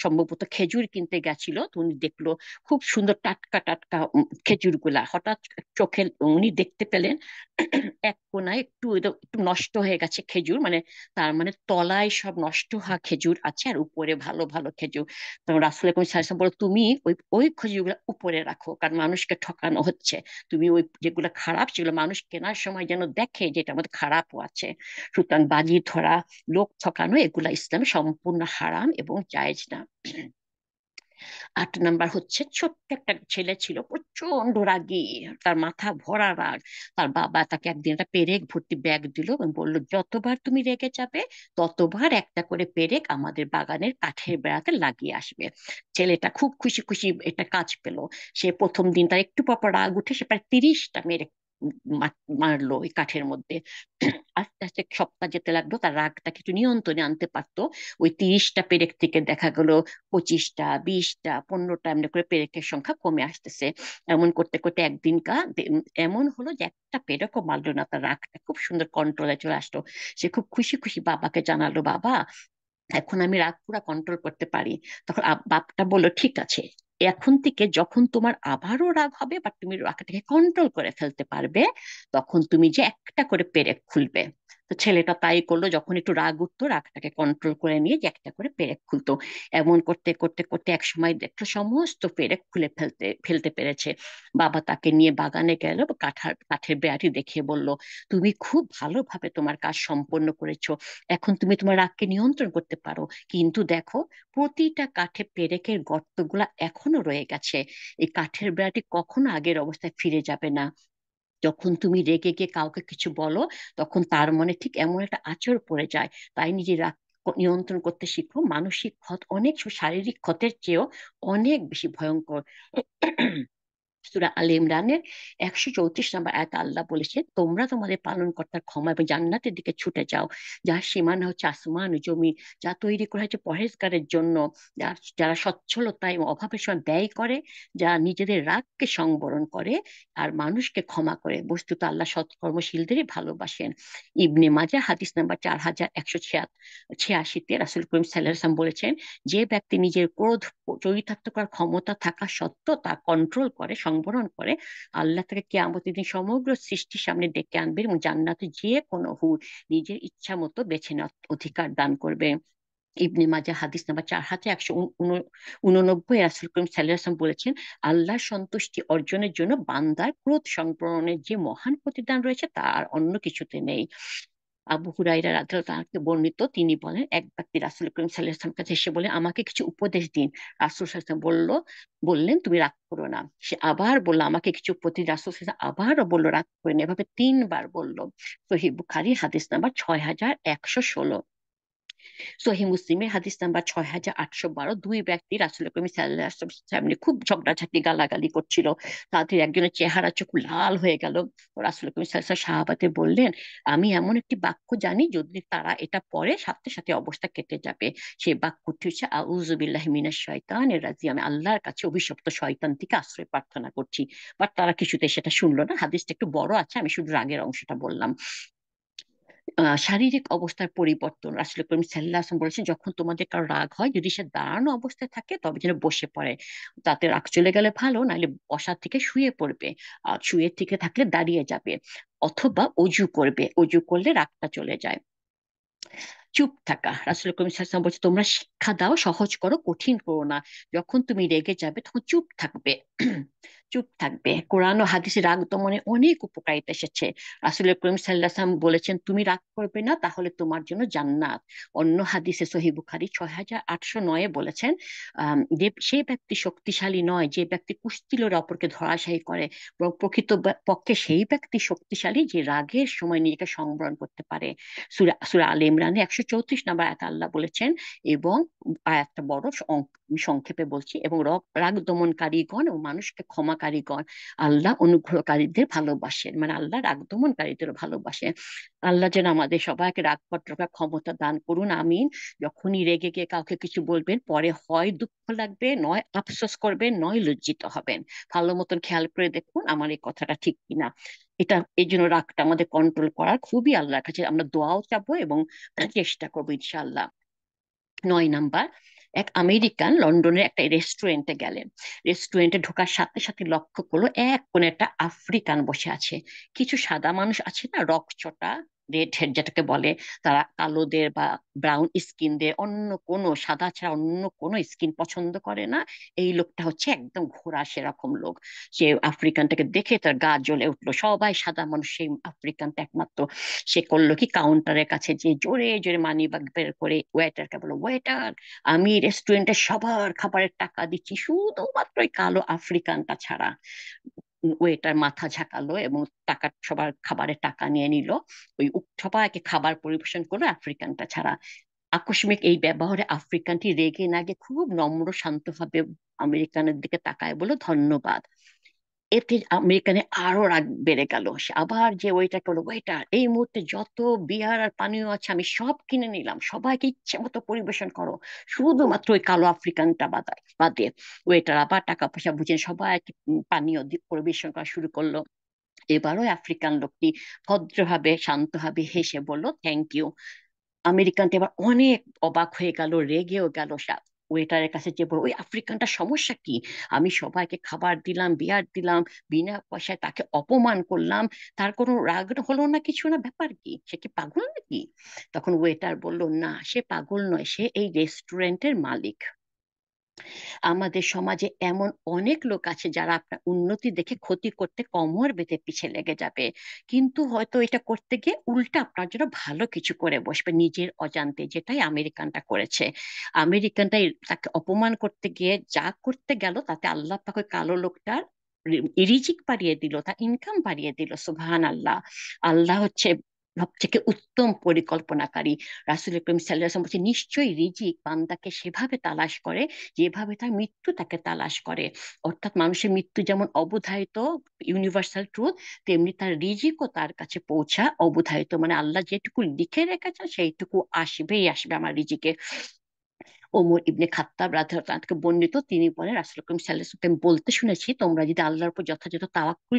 A: সম্ভবত খেজুর কিনতে গেছিল, তো উনি দেখলো খুব সুন্দর টাটকা টাটকা খেজুর গুলা। হঠাৎ চোখে উনি দেখতে পেলেন এক কোনায় একটু নষ্ট হয়ে গেছে খেজুর, মানে তার মানে তলায় সব নষ্ট হওয়া খেজুর আছে আর উপরে ভালো ভালো খেজুর। তখন রাসূল করিম সাল্লাল্লাহু আলাইহি ওয়াসাল্লাম বলল, তুমি ওই ওই খেজুরগুলো উপরে রাখো, কারণ মানুষকে ঠকানো হচ্ছে। তুমি ওই যেগুলো খারাপ সেগুলো মানুষ কেনার সময় যেন দেখে যে এটার মধ্যে খারাপও আছে। সুতরাং বাজি ধরা, লোক ঠকানো, এগুলা ইসলামে সম্পূর্ণ হারাম এবং জায়েজ না। 8 নাম্বার হচ্ছে, ছোট্ট একটা ছেলে ছিল, প্রচন্ড রাগী, তার মাথা ভরা রাগ। তার বাবা তাকে একদিন একটা পেরেক ভর্তি ব্যাগ দিল এবং বলল, যতবার তুমি রেগে যাবে ততবার একটা করে পেরেক আমাদের বাগানের কাঠের বেড়াতে লাগিয়ে আসবে। ছেলেটা খুব খুশি খুশি এটা কাজ পেল। সে প্রথম দিন তার একটু পর পর রাগ উঠে সে প্রায় 30টা মেরে মারলো ওই কাঠের মধ্যে। আস্তে আস্তে সপ্তাহ যেতে লাগলো, তার রাগটা কিছু নিয়ন্ত্রণে আনতে পারতো। ওই 30টা পেরেক থেকে দেখা গেল 25টা, 20টা, 15টা, এমনি করে পেরেকের সংখ্যা কমে আসতেছে। এমন করতে করতে একদিন এমন হলো যে একটা পেরেকও মারলো না, তার রাগটা খুব সুন্দর কন্ট্রোলে চলে আসলো। সে খুব খুশি খুশি বাবাকে জানালো, বাবা এখন আমি রাগ পুরা কন্ট্রোল করতে পারি। তখন বাপটা বললো, ঠিক আছে, এখন থেকে যখন তোমার আবারও রাগ হবে বা তুমি রাগটাকে কন্ট্রোল করে ফেলতে পারবে, তখন তুমি যে একটা করে পেরেক খুলবে। তো ছেলেটা তাই করলো, যখন একটু রাগ উঠতো রাগটাকে কন্ট্রোল করে নিয়ে যে একটা করে পেরেক খুলতো। এমন করতে করতে করতে এক সময় দেখলো সমস্ত পেরেক খুলে ফেলতে ফেলতে পেরেছে। বাবা তাকে নিয়ে বাগানে গেল, কাঠের বেড়াটি দেখিয়ে বলল, তুমি খুব ভালোভাবে তোমার কাজ সম্পন্ন করেছো, এখন তুমি তোমার রাগকে নিয়ন্ত্রণ করতে পারো। কিন্তু দেখো, প্রতিটা কাঠে পেরেকের গর্তগুলা এখনো রয়ে গেছে। এই কাঠের বেড়াটি কখনো আগের অবস্থায় ফিরে যাবে না। যখন তুমি রেগে গিয়ে কাউকে কিছু বলো, তখন তার মনে ঠিক এমন একটা আঁচড় পড়ে যায়। তাই নিজের রাগ নিয়ন্ত্রণ করতে শিখো। মানসিক ক্ষত অনেক শারীরিক ক্ষতের চেয়েও অনেক বেশি ভয়ঙ্কর। সূরা আলে ইমরানের 134 নম্বর আয়াতে আল্লাহ বলেছেন, তোমরা তোমাদের পালনকর্তার ক্ষমা এবং জান্নাতের দিকে ছুটে যাও, যার সীমানা হচ্ছে আসমান ও জমি, যা তৈরি করা হয়েছে পরহেজগারের জন্য, যারা সচ্ছলতা এবং অভাবের সময় ব্যয় করে, যারা নিজেদের রাগকে সংবরণ করে আর মানুষকে ক্ষমা করে। বস্তুত আল্লাহ সৎকর্মশীলদেরই ভালোবাসেন। ইবনে মাজাহ হাদিস নাম্বার 4186-তে রাসূল করিম সাল্লাল্লাহু আলাইহি ওয়াসাল্লাম বলেছেন, যে ব্যক্তি নিজের ক্রোধ চরিতার্থ করার ক্ষমতা থাকা সত্ত্বেও তা কন্ট্রোল করে, সংবরণ করে, আল্লাহ তাকে কিয়ামতের দিন সমগ্র সৃষ্টির সামনে ডেকে আনবে এবং জান্নাতে যে কোনো হুর নিজের ইচ্ছা মতো বেছে নেওয়ার অধিকার দান করবে। ইবনে মাজাহ হাদিস নাম্বার 4189, রাসূল করিম সাল্লাল্লাহু আলাইহি ওয়াসাল্লাম বলেছেন, আল্লাহর সন্তুষ্টি অর্জনের জন্য বান্দার ক্রোধ সংবরণের যে মহান প্রতিদান রয়েছে তা আর অন্য কিছুতে নেই। আবু হুরায়রা রাদিয়াল্লাহু আনহু বর্ণিত, তিনি বলেন, এক ব্যক্তি রাসূল করিম সাল্লাল্লাহু আলাইহি ওয়াসাল্লামের কাছে এসে বলে, আমাকে কিছু উপদেশ দিন। রাসূল সাল্লাল্লাহু আলাইহি ওয়াসাল্লাম বললেন, তুমি রাগ করো না। সে আবার বলল, আমাকে কিছু উপদেশ। রাসূল সাল্লাল্লাহু আলাইহি ওয়াসাল্লাম আবারও বলল, রাগ করে না। এভাবে 3 বার বলল। সহিহ বুখারী হাদিস নাম্বার 6116। সহিহ মুসলিমের হাদিস নাম্বার 6812। দুই ব্যক্তি রাসূল করিম সাল্লাল্লাহু আলাইহি ওয়াসাল্লামের সামনে খুব ঝগড়াঝাটি গালাগালি করছিল। তাদের একজনের চেহারা চোখ লাল হয়ে গেল। রাসূল করিম সাল্লাল্লাহু আলাইহি ওয়াসাল্লাম সাহাবাকে বললেন, আমি এমন একটি বাক্য জানি, যদি তারা এটা পড়ে সাথে সাথে অবস্থা কেটে যাবে। সেই বাক্যটি হচ্ছে, আউযু বিল্লাহি মিনাশ শাইতানির রাজিম, আমি আল্লাহর কাছে অভিশপ্ত শয়তান থেকে আশ্রয় প্রার্থনা করছি। বাট তারা কিছুতে সেটা শুনলো না। হাদিসটা একটু বড় আছে, আমি শুধু রাগের অংশটা বললাম। শারীরিক অবস্থার পরিবর্তন, রাসূল করিম সাল্লাল্লাহু আলাইহি ওয়াসাল্লাম বলেছেন, যখন তোমাদের কারো রাগ হয়, যদি সে দাঁড়ানো অবস্থায় থাকে তবে যেন বসে পড়ে। তাতে রাগ চলে গেলে ভালো, নাহলে বসা থেকে শুয়ে পড়বে। আর শুয়ে থেকে থাকলে দাঁড়িয়ে যাবে, অথবা অজু করবে, অজু করলে রাগটা চলে যায়। চুপ থাকা, রাসূল করিম সাল্লাল্লাহু আলাইহি ওয়াসাল্লাম বলছে, তোমরা শিক্ষা দাও, সহজ করো, কঠিন করো না। যখন তুমি রেগে যাবে তখন চুপ থাকবে। চুপ থাকবে। কোরআন ও হাদিসে রাগ দমনে অনেক উপকারিতা এসেছে। রাসূল করিম সাল্লাল্লাহু আলাইহি ওয়াসাল্লাম বলেছেন, তুমি রাগ করবে না, তাহলে তোমার জন্য জান্নাত। অন্য হাদিসে সহিহ বুখারী 6809 বলেছেন, যে সে ব্যক্তি শক্তিশালী নয় যে ব্যক্তি কুস্তি লড়ে অপরকে ধরাশায়ী করে, বরং প্রকৃত পক্ষে সেই ব্যক্তি শক্তিশালী যে রাগের সময় নিজেকে সংবরণ করতে পারে। সূরা সূরা আলে ইমরানে 134 নম্বর আয়াতে আল্লাহ বলেছেন, এবং আয়াতটা বড়, আমি সংক্ষেপে বলছি, এবং রাগ দমনকারীগণ ও মানুষকে ক্ষমাকারীগণ আল্লাহ অনুগ্রহকারীদের ভালোবাসেন, মানে আল্লাহ রাগ দমনকারীদের ভালোবাসেন। আল্লাহ যেন আমাদের সবাইকে রাগ করার ক্ষমতা দান করুন, আমিন। যখনই রেগে গিয়ে কাউকে কিছু বলবেন, পরে হয় দুঃখ লাগবে, নয় আফসোস করবেন, নয় লজ্জিত হবেন। ভালো মতন খেয়াল করে দেখুন আমার এই কথাটা ঠিক কিনা। এটা এই জন্য রাগটা আমাদের কন্ট্রোল করার খুবই আল্লাহর কাছে আমরা দোয়াও চাবো এবং চেষ্টা করবো ইনশাআল্লাহ। 9 নাম্বার, এক আমেরিকান লন্ডনের একটা রেস্টুরেন্টে গেলেন। রেস্টুরেন্টে ঢোকার সাথে সাথে লক্ষ্য করলো এক কোণে একটা আফ্রিকান বসে আছে। কিছু সাদা মানুষ আছে না, রকচটা, রেড হেড যেটাকে বলে, তারা কালোদের বা ব্রাউন স্কিনদের, অন্য কোনো সাদা ছাড়া অন্য কোনো স্কিন পছন্দ করে না। এই লোকটা হচ্ছে একদম ঘোড়া সেরকম লোক। সে আফ্রিকানটাকে দেখে তার গা জ্বলে উঠলো। সবাই সাদা মানুষ, সেই আফ্রিকানটা একমাত্র। সে করলো কি, কাউন্টারের কাছে যে জোরে জোরে মানি ব্যাগ বের করে ওয়েটারকে বললো, ওয়েটার, আমি রেস্টুরেন্টের সবার খাবারের টাকা দিচ্ছি, শুধুমাত্র ওই কালো আফ্রিকানটা ছাড়া। ওয়েটার মাথা ঝাঁকালো এবং টাকা, সবার খাবারের টাকা নিয়ে নিল। সবাইকে খাবার পরিবেশন করলো আফ্রিকানটা ছাড়া। আকস্মিক এই ব্যবহারে আফ্রিকানটি রেগে না গিয়ে খুব নম্র শান্তভাবে আমেরিকানের দিকে তাকায়, বলল, ধন্যবাদ। এতে আমেরিকানে আরো রাগ বেড়ে গেল। সে আবার যে ওইটাকে বললো, ওয়েটার, এই মুহূর্তে যত বিয়ার আর পানীয় আছে আমি সব কিনে নিলাম, সবাইকে ইচ্ছে মতো পরিবেশন করো, শুধুমাত্র ওই কালো আফ্রিকানটা বাদে। ওয়েটার আবার টাকা পয়সা বুঝে সবাইকে পানীয় পরিবেশন করা শুরু করলো। এবারও আফ্রিকান লোকটি ভদ্রভাবে শান্তভাবে হেসে বলল, থ্যাংক ইউ। আমেরিকানটা এবার অনেক অবাক হয়ে গেল, রেগেও গেল। ওয়েটারের কাছে যে বলল, ওই আফ্রিকানটা সমস্যা কি? আমি সবাইকে খাবার দিলাম, বিয়ার দিলাম, বিনা পয়সায় তাকে অপমান করলাম, তার কোনো রাগ হলো না, কিছু না, ব্যাপার কি? সে কি পাগল নাকি? তখন ওয়েটার বলল, না, সে পাগল নয়, সে এই রেস্টুরেন্টের মালিক। আমাদের সমাজে এমন অনেক লোক আছে যারা আপনার উন্নতি দেখে ক্ষতি করতে কোমর বেঁধে পিছে লেগে যাবে, কিন্তু হয়তো এটা করতে গিয়ে উল্টা আপনার জন্য ভালো কিছু করে বসবে নিজের অজান্তে, যেটাই আমেরিকানটা করেছে। আমেরিকানটা তাকে অপমান করতে গিয়ে যা করতে গেল, তাতে আল্লাহ পাক ওই কালো লোকটার রিজিক বাড়িয়ে দিল, তার ইনকাম বাড়িয়ে দিল। সুবহান আল্লাহ। আল্লাহ হচ্ছে সবথেকে উত্তম পরিকল্পনাকারী। রাসূল করিম সাল্লাল্লাহু আলাইহি ওয়াসাল্লাম বলছে, নিশ্চয়ই রিজিক বান্দাকে সেভাবে তালাশ করে যেভাবে তার মৃত্যু তাকে তালাশ করে। অর্থাৎ মানুষের মৃত্যু যেমন অবধারিত, ইউনিভার্সাল ট্রুথ, তেমনি তার রিজিকও তার কাছে পৌঁছা অবধারিত, মানে আল্লাহ যেটুকু লিখে রেখেছেন সেইটুকু আসবেই আসবে আমার রিজিকে। ওমর ইবনে খাত্তাব রাদিয়াল্লাহু আনহু থেকে বর্ণিত, তিনি বলেন, রাসূল করিম সাল্লাল্লাহু আলাইহি ওয়াসাল্লাম বলতে শুনেছি, তোমরা যদি আল্লাহর উপর যথাযথ তাওয়াক্কুল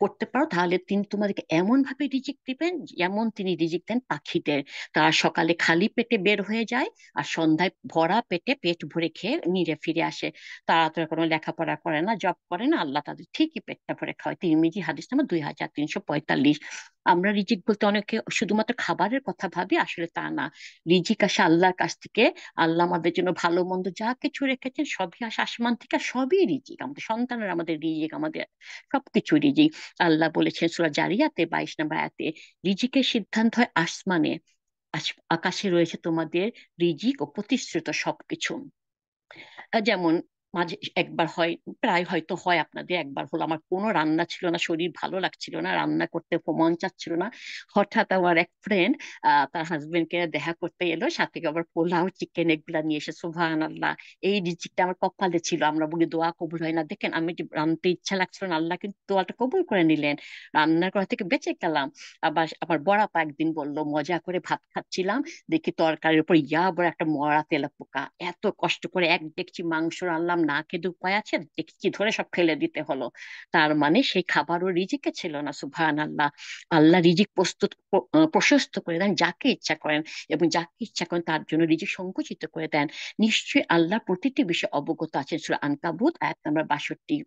A: করতে পারো, তাহলে তিনি তোমাদেরকে এমন ভাবে রিজিক দিবেন যেমন তিনি রিজিক দেন পাখিদের। তারা সকালে খালি পেটে বের হয়ে যায়, আর সন্ধ্যায় ভরা পেটে পেট ভরে খেয়ে নিরে ফিরে আসে। তারা তো কোনো লেখাপড়া করে না, জব করে না, আল্লাহ তাদের ঠিকই পেটটা ভরে খাওয়ায়। তিরমিজি হাদিস নাম্বার 2345। আমরা রিজিক বলতে অনেকে শুধুমাত্র খাবারের কথা ভাবি, আসলে তা না। রিজিক আসে আল্লাহর কাছ থেকে। আল্লাহ আমাদের জন্য ভালো মন্দ যা কিছু রেখেছেন সবই আসে আসমান থেকে, সবই রিজিক। আমাদের সন্তানের আমাদের রিজিক, আমাদের সবকিছু রিজিক। আল্লাহ বলেছেন সূরা জারিয়াতে 22 নম্বর আয়াতে, রিজিকের সিদ্ধান্ত হয় আসমানে, আকাশে রয়েছে তোমাদের রিজিক ও প্রতিশ্রুত সবকিছু। যেমন মাঝে একবার হয়, প্রায় হয়তো হয় আপনাদের, একবার হলো আমার কোনো রান্না ছিল না, শরীর ভালো লাগছিল না, রান্না করতে মন চাচ্ছিল না। হঠাৎ আমার এক ফ্রেন্ড তার হাজবেন্ডকে দেখা করতে এলো, সাথে আবার পোলাও চিকেন এগুলা নিয়ে এসে। সুবহান আল্লাহ, এই রিজিকটা আমার কপালে ছিল। আমরা বলি দোয়া কবুল হয় না, দেখেন আমি যে রান্নতে ইচ্ছা লাগছিল না, আল্লাহ কিন্তু দোয়াটা কবুল করে নিলেন, রান্নার করা থেকে বেঁচে গেলাম। আবার আমার বড়াপা একদিন বললো, মজা করে ভাত খাচ্ছিলাম, দেখি তরকারির উপর ইয়া বড় একটা মরা তেলা পোকা। এত কষ্ট করে এক ডেকচি মাংস রান্নাম, না খেতে উপায় আছে, ডেকচি ধরে সব ফেলে দিতে হলো। তার মানে সেই খাবারও রিজিকে ছিল না। সুবহান আল্লাহ। আল্লাহ রিজিক প্রশস্ত করে দেন যাকে ইচ্ছা করেন, এবং যাকে ইচ্ছা করেন তার জন্য রিজিক সংকুচিত করে দেন। নিশ্চয়ই আল্লাহ প্রতিটি বিষয়ে অবগত আছেন। সূরা আনকাবুত আয়াত নাম্বার 62।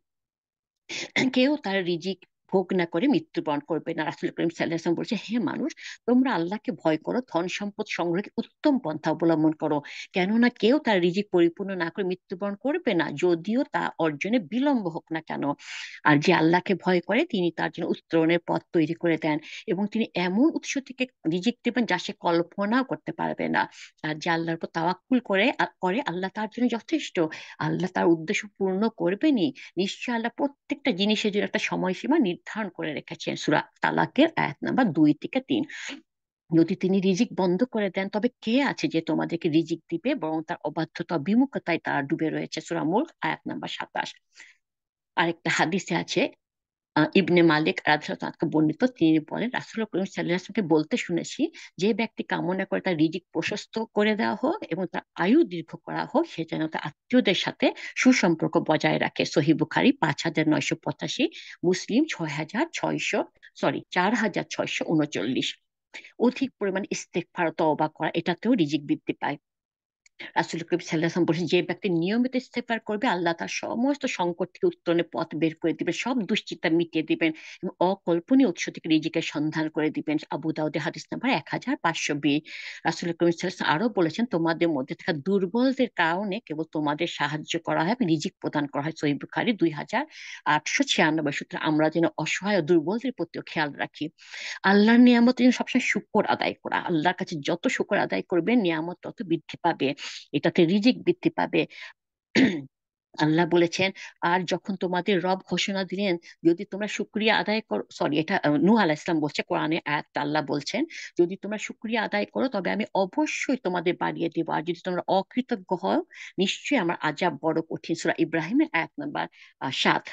A: কেউ তার রিজিক ভোগ না করে মৃত্যুবরণ করবে না। রাসূল করিম সাল্লাল্লাহু আলাইহি ওয়াসাল্লাম বলছে, হে মানুষ, তোমরা আল্লাহকে ভয় করো, ধন সম্পদ সংগ্রহে উত্তম পন্থা অবলম্বন করো, কেননা কেউ তার রিজিক পরিপূর্ণ না করে মৃত্যুবরণ করবে না, যদিও তা অর্জনে বিলম্ব হোক না কেন। আর যে আল্লাহকে ভয় করে তিনি তার জন্য উত্তরণের পথ তৈরি করে দেন, এবং তিনি এমন উৎস থেকে রিজিক দেবেন যা সে কল্পনাও করতে পারবে না। আর যে আল্লাহর উপর তাওয়াক্কুল করে আল্লাহ তার জন্য যথেষ্ট। আল্লাহ তার উদ্দেশ্য পূর্ণ করবেনই। নিশ্চয় আল্লাহ প্রত্যেকটা জিনিসের জন্য একটা সময়সীমা নির্ধারণ করে রেখেছেন। সূরা তালাকের আয়াত নাম্বার 2 থেকে 3। যদি তিনি রিজিক বন্ধ করে দেন, তবে কে আছে যে তোমাদেরকে রিজিক দিবে? বরং তার অবাধ্যতা বিমুখতায় তারা ডুবে রয়েছে। সূরা মুলক আয়াত নাম্বার 27। আরেকটা হাদিসে আছে, ইবনে মালিক রাদিয়াল্লাহু আনহু বর্ণিত, তিনি বলেন রাসূল করিম সাল্লাল্লাহু আলাইহি ওয়াসাল্লামকে বলতে শুনেছি, যে ব্যক্তি কামনা করে তার রিজিক প্রশস্ত করে দেওয়া হোক এবং তার আয়ু দীর্ঘ করা হোক, সে যেন তার আত্মীয়দের সাথে সুসম্পর্ক বজায় রাখে। সহিহ বুখারী 5985, মুসলিম 6600, সরি 4639। অধিক পরিমাণ ইস্তেগফার তওবা করা, এটাতেও রিজিক বৃদ্ধি পায়। রাসূল করিম সাল্লাল্লাহু আলাইহি ওয়াসাল্লাম বলেছেন, যে ব্যক্তি নিয়মিত ইস্তেগফার করবে, আল্লাহ তার সমস্ত সংকট থেকে উত্তরণের পথ বের করে দিবেন, সব দুশ্চিন্তা মিটিয়ে দিবেন এবং অকল্পনীয় উৎস থেকে রিজিকের সন্ধান করে দিবেন। আবু দাউদের হাদিস নাম্বার 1520। রাসূল করিম সাল্লাল্লাহু আলাইহি ওয়াসাল্লাম আরো বলেছেন, তোমাদের মধ্যে থাকা দুর্বলদের কারণে কেবল তোমাদের সাহায্য করা হয় এবং রিজিক প্রদান করা হয়। সহিহ বুখারী 2896। সূত্রে আমরা যেন অসহায় ও দুর্বলদের প্রতিও খেয়াল রাখি। আল্লাহর নিয়ামত যেন সবসময় শুকর আদায় করা, আল্লাহর কাছে যত শুকর আদায় করবে নিয়ামত তত বৃদ্ধি পাবে, এটাতে রিজিক বৃদ্ধি পাবে। আল্লাহ বলেছেন, আর যখন তোমাদের রব ঘোষণা দিলেন, যদি তোমরা শুকরিয়া আদায় করো, সরি এটা নূহ আলাইহিস সালাম বলছে, কোরআনে আয়াতটা আল্লাহ বলছেন, যদি তোমরা শুকরিয়া আদায় করো তবে আমি অবশ্যই তোমাদের বাড়িয়ে দেবো, আর যদি তোমরা অকৃতজ্ঞ হও নিশ্চয়ই আমার আযাব বড় কঠিন। সূরা ইব্রাহিমের আয়াত নাম্বার 7।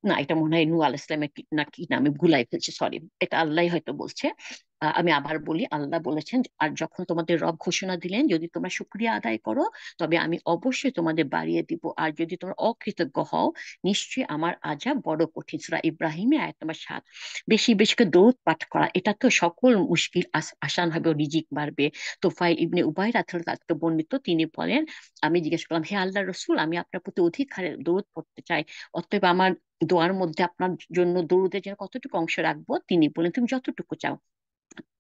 A: না, এটা মনে হয় নূহ আলাইহিস সালামের না কি না, আমি ভুলাই ফেলছি, সরি, এটা আল্লাহ হয়তো বলছে। আমি আবার বলি, আল্লাহ বলেছেন, আর যখন তোমাদের রব ঘোষণা দিলেন, যদি তোমরা শুকরিয়া আদায় করো তবে আমি অবশ্যই তোমাদের বাড়িয়ে দিব, আর যদি তোমরা অকৃতজ্ঞ হও নিশ্চয়ই আমার আযাব বড় কঠিন। সূরা ইব্রাহিমের আয়াত নাম্বার 7। বেশি বেশি করে দরুদ পাঠ করা, এটা তো সকল মুশকিল আসান হবে ও রিজিক বাড়বে। তোফাইল ইবনে উবাই রাদিয়াল্লাহু আনহু বর্ণিত, তিনি বলেন, আমি জিজ্ঞেস করলাম, হে আল্লাহর রাসূল, আমি আপনার প্রতি অধিক হারে দরুদ পড়তে চাই, অতএব আমার দোয়ার মধ্যে আপনার জন্য দরুদের জন্য কতটুকু অংশ রাখবো? তিনি বলেন, তুমি যতটুকু চাও।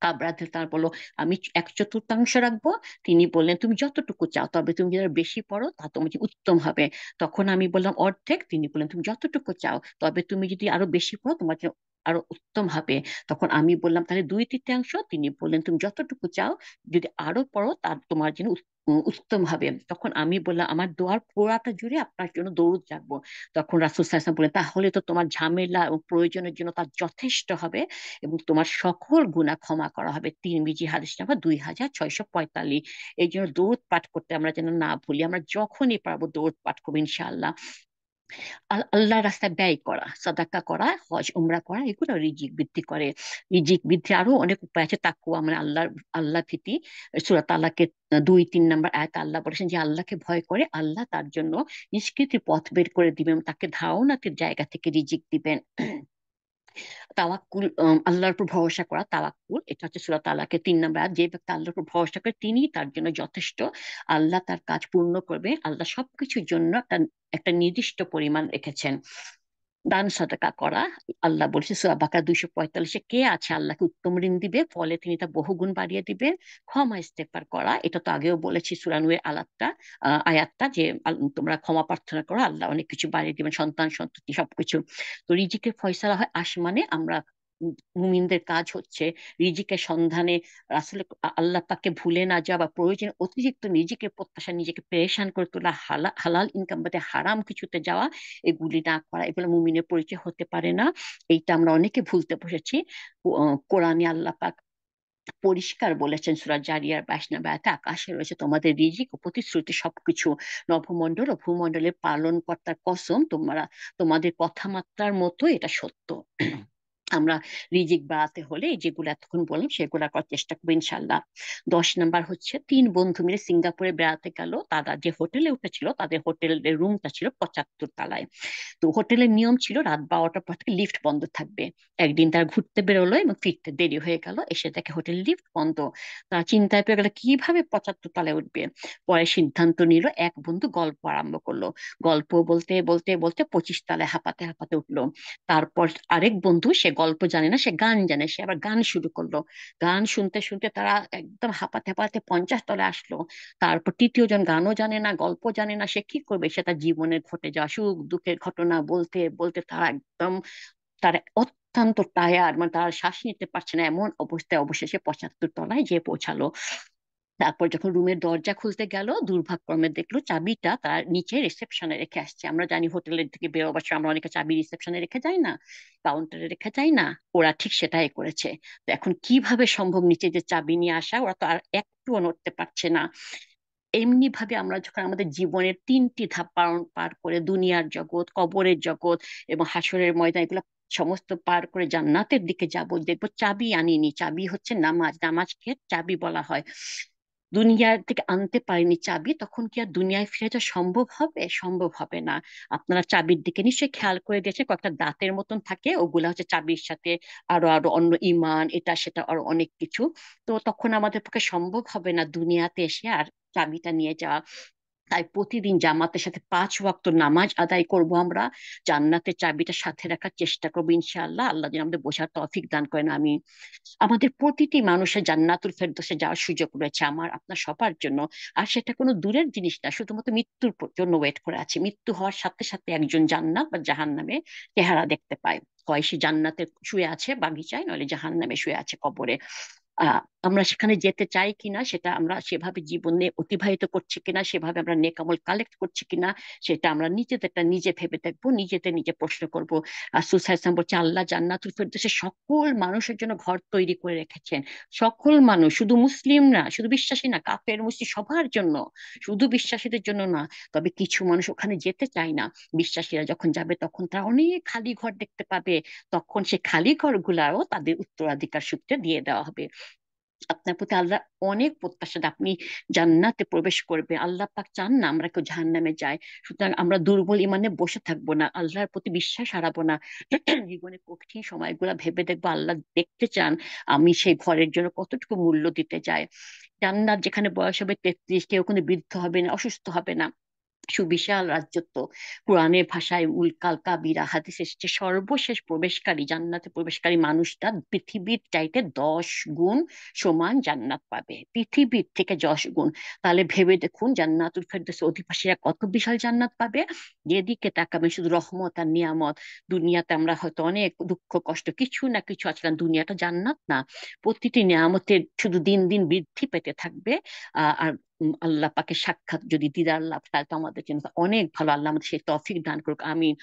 A: কাবরাতে তার বললো, আমি 1/4 রাখবো। তিনি বললেন, তুমি যতটুকু চাও, তবে তুমি যদি বেশি পড়ো তা তোমার জন্য উত্তম হবে। তখন আমি বললাম, অর্ধেক। তিনি বললেন, তুমি যতটুকু চাও, তবে তুমি যদি আরো বেশি পড়ো তোমার জন্য আরো উত্তম হবে। তখন আমি বললাম, তাহলে 2/3। তিনি বললেন, তুমি যতটুকু চাও, যদি আরো পড়ো তার তোমার জন্য উত্তম হবে। তখন আমি বললাম, আমার দোয়ার পুরাটা জুড়ে আপনার জন্য দরুদ রাখবো। তখন রাসূল সাল্লাল্লাহু আলাইহি ওয়াসাল্লাম বললেন, তাহলে তো তোমার ঝামেলা ও প্রয়োজনের জন্য তার যথেষ্ট হবে এবং তোমার সকল গুনাহ ক্ষমা করা হবে। তিরমিজি হাদিস নাম্বার 2645। এই জন্য দরুদ পাঠ করতে আমরা যেন না ভুলি, আমরা যখনই পারবো দরুদ পাঠ করবো ইনশাআল্লাহ। আল্লাহর রাস্তায় ব্যয় করা, সাদাকা করা, হজ উমরা করা, এগুলো রিজিক বৃদ্ধি করে। রিজিক বৃদ্ধি আরো অনেক উপায় আছে। তাকওয়া মানে আল্লাহ ভীতি। সূরা তালাকে 2-3 নম্বর আয়াত আল্লাহ বলেছেন, যে আল্লাহকে ভয় করে আল্লাহ তার জন্য নিষ্কৃতি পথ বের করে দিবেন, তাকে ধারণাতির জায়গা থেকে রিজিক দিবেন। তাওয়াক্কুল, আল্লাহর উপর ভরসা করা, তাওয়াক্কুল, এটা হচ্ছে সূরা তালাকের 3 নম্বর আয়াত। যে ব্যক্তি আল্লাহর উপর ভরসা করে তিনি তার জন্য যথেষ্ট, আল্লাহ তার কাজ পূর্ণ করবে, আল্লাহ সবকিছুর জন্য একটা একটা নির্দিষ্ট পরিমাণ রেখেছেন। দান সদকা করা, আল্লাহ বলছে সূরা বাকারা 245, কে আছে আল্লাহকে উত্তম ঋণ দিবে, ফলে তিনি তা বহুগুণ বাড়িয়ে দিবেন। ক্ষমা ইস্তেগফার করা, এটা তো আগেও বলেছি সূরা নূরের আয়াতটা, যে তোমরা ক্ষমা প্রার্থনা করো, আল্লাহ অনেক কিছু বাড়িয়ে দিবেন, সন্তান সন্ততি সবকিছু। তো রিজিকের ফয়সালা হয় আসমানে। আমরা মুমিনদের কাজ হচ্ছে রিজিকের সন্ধানে আসলে আল্লাহ পাককে ভুলে না যাওয়া, বা প্রয়োজন অতিরিক্ত নিজেকে প্রত্যাশা, নিজেকে পেরেশান করে তোলা, হালাল ইনকাম বাদে হারাম কিছুতে যাওয়া, এগুলি না করা, এগুলো মুমিনের পরিচয় হতে পারে না। এইটা আমরা অনেকে ভুলতে বসেছি। কোরআনে আল্লাহ পাক পরিষ্কার বলেছেন সূরা জারিয়ার 22 নম্বর আয়াতে, আকাশে রয়েছে তোমাদের রিজিক ও প্রতিশ্রুতি সবকিছু, নভমণ্ডল ও ভূমণ্ডলের পালন কর্তার কসম, তোমাদের কথাবার্তার মতো এটা সত্য। আমরা রিজিক বাড়াতে হলে যেগুলো এতক্ষণ বললাম সেগুলো করার চেষ্টা করবো ইনশাল্লাহ। 10 নম্বর হচ্ছে, 3 বন্ধু মিলে সিঙ্গাপুরে বেড়াতে গেল। তারা যে হোটেলে উঠেছিল, তাদের হোটেলের রুমটা ছিল 75 তলায়। তো হোটেলের নিয়ম ছিল রাত 12টার পর থেকে লিফট বন্ধ থাকবে। একদিন তারা ঘুরতে বেরোলো এবং ফিরতে দেরি হয়ে গেল, এসে দেখে হোটেল লিফট বন্ধ। তারা চিন্তায় পড়ে গেল কিভাবে 75 তলায় উঠবে। পরে সিদ্ধান্ত নিল, এক বন্ধু গল্প আরম্ভ করলো। গল্প বলতে বলতে বলতে 25 তলায় হাঁপাতে হাঁপাতে উঠলো। তারপর আরেক বন্ধু, সে গল্প জানে না, সে গান জানে, সে আবার গান শুরু করলো। গান শুনতে শুনতে তারা একদম হাঁপাতে হাঁপাতে 50 তলায় আসলো। তারপর তৃতীয় জন গানও জানে না, গল্প জানে না, সে কি করবে? সে তার জীবনে ঘটে যাওয়া সুখ দুঃখের ঘটনা বলতে বলতে তারা একদম, তারা অত্যন্ত টায়ার্ড, মানে তারা শ্বাস নিতে পারছে না, এমন অবস্থায় অবশেষে 75 তলায় যে পৌঁছালো। তারপর যখন রুমের দরজা খুলতে গেল, দুর্ভাগ্যক্রমে দেখলো চাবিটা তার নিচে রিসেপশনে রেখে আসছে। আমরা জানি হোটেলের থেকে বেরোবার সময় আমরা অনেকে চাবি রিসেপশনে রেখে যাই না, কাউন্টারে রেখে যাই না, ওরা ঠিক সেটাই করেছে। তো এখন কিভাবে সম্ভব নিচে যে চাবি নিয়ে আসা, ওরা তো আর একটুও নড়তে পারছে না। এমনি ভাবে আমরা যখন আমাদের জীবনের তিনটি ধাপ পার পার করে দুনিয়ার জগৎ, কবরের জগৎ এবং হাসরের ময়দান, এগুলো সমস্ত পার করে জান্নাতের দিকে যাব, দেখবো চাবি আনিনি। চাবি হচ্ছে নামাজ, নামাজকে চাবি বলা হয়। দুনিয়ার থেকে আনতে পারিনি চাবি, তখন কি আর দুনিয়ায় ফিরে যাওয়া সম্ভব হবে? সম্ভব হবে না। আপনারা চাবির দিকে নিশ্চয়ই খেয়াল করে দিয়েছেন, কয়েকটা দাঁতের মতন থাকে, ওগুলা হচ্ছে চাবির সাথে আরো আরো অন্য ইমান এটা সেটা আরো অনেক কিছু। তো তখন আমাদের পক্ষে সম্ভব হবে না দুনিয়াতে এসে আর চাবিটা নিয়ে যাওয়া। তাই প্রতিদিন জামাতের সাথে 5 ওয়াক্ত নামাজ আদায় করব আমরা, জান্নাতের চাবিটা সাথে রাখার চেষ্টা করবো ইনশাআল্লাহ। আল্লাহ যেন আমাদের বোঝার তৌফিক দান করেন। আমি আমাদের প্রতিটি মানুষের জান্নাতুল ফেরদৌসে যাওয়ার সুযোগ রয়েছে, আমার আপনার সবার জন্য। আর সেটা কোনো দূরের জিনিস না, শুধুমাত্র মৃত্যুর জন্য ওয়েট করে আছে। মৃত্যু হওয়ার সাথে সাথে একজন জান্নাত বা জাহান্নামে চেহারা দেখতে পায়। হয় সে জান্নাতে শুয়ে আছে বাগিচায়, নইলে জাহান্নামে শুয়ে আছে কবরে। আহ আমরা সেখানে যেতে চাই কিনা, সেটা আমরা সেভাবে জীবনে অতিবাহিত করছি কিনা, সেভাবে আমরা নেকামল কালেক্ট করছি কিনা, সেটা আমরা নিজেদেরটা নিজে ভেবে দেখবো, নিজেদের নিজে প্রশ্ন করব। রাসূল সাল্লাল্লাহু আলাইহি ওয়াসাল্লাম বলছে আল্লাহ জান্নাতুল ফেরদৌসে সকল মানুষের জন্য ঘর তৈরি করে রেখেছেন। সকল মানুষ, শুধু মুসলিম না, শুধু বিশ্বাসী না, কাফের মুসলিম সবার জন্য, শুধু বিশ্বাসীদের জন্য না। তবে কিছু মানুষ ওখানে যেতে চায় না। বিশ্বাসীরা যখন যাবে তখন তারা অনেক খালি ঘর দেখতে পাবে, তখন সে খালি ঘরগুলাও তাদের উত্তরাধিকার সূত্রে দিয়ে দেওয়া হবে। আপনার প্রতি আল্লাহ অনেক প্রত্যাশা, আপনি জান্নাতে প্রবেশ করবে। আল্লাহ পাক চান না আমরা কেউ জাহান্নামে যাই। সুতরাং আমরা দুর্বল ইমানে বসে থাকবো না, আল্লাহর প্রতি বিশ্বাস হারাবো না। জীবনে কঠিন সময়গুলো ভেবে দেখবো আল্লাহ দেখতে চান আমি সেই ঘরের জন্য কতটুকু মূল্য দিতে চাই। জান্নাত যেখানে বয়স হবে 33, কেউ কোনো বৃদ্ধ হবে না, অসুস্থ হবে না, সুবিশাল রাজ্যত্ব। কোরআনের ভাষায় উল কাবিরা হাদিস এসেছে, সর্বশেষ প্রবেশকারী জান্নাতে প্রবেশকারী মানুষটা পৃথিবীর চাইতে 10 গুণ সমান জান্নাত পাবে, পৃথিবীর থেকে 10 গুণ। তাহলে ভেবে দেখুন জান্নাতুল ফেরদৌসের অধিবাসীরা কত বিশাল জান্নাত পাবে। যেদিকে তাকাবেন শুধু রহমত আর নিয়ামত। দুনিয়াতে আমরা হয়তো অনেক দুঃখ কষ্ট কিছু না কিছু আছে, কারণ দুনিয়াটা জান্নাত না। প্রতিটি নিয়ামতের শুধু দিন দিন বৃদ্ধি পেতে থাকবে। আর আল্লাহ পাকের সাক্ষাৎ যদি দিদার লাভ, তাহলে তো আমাদের জন্য অনেক ভালো। আল্লাহ আমাদের সেই তৌফিক দান করুক, আমিন।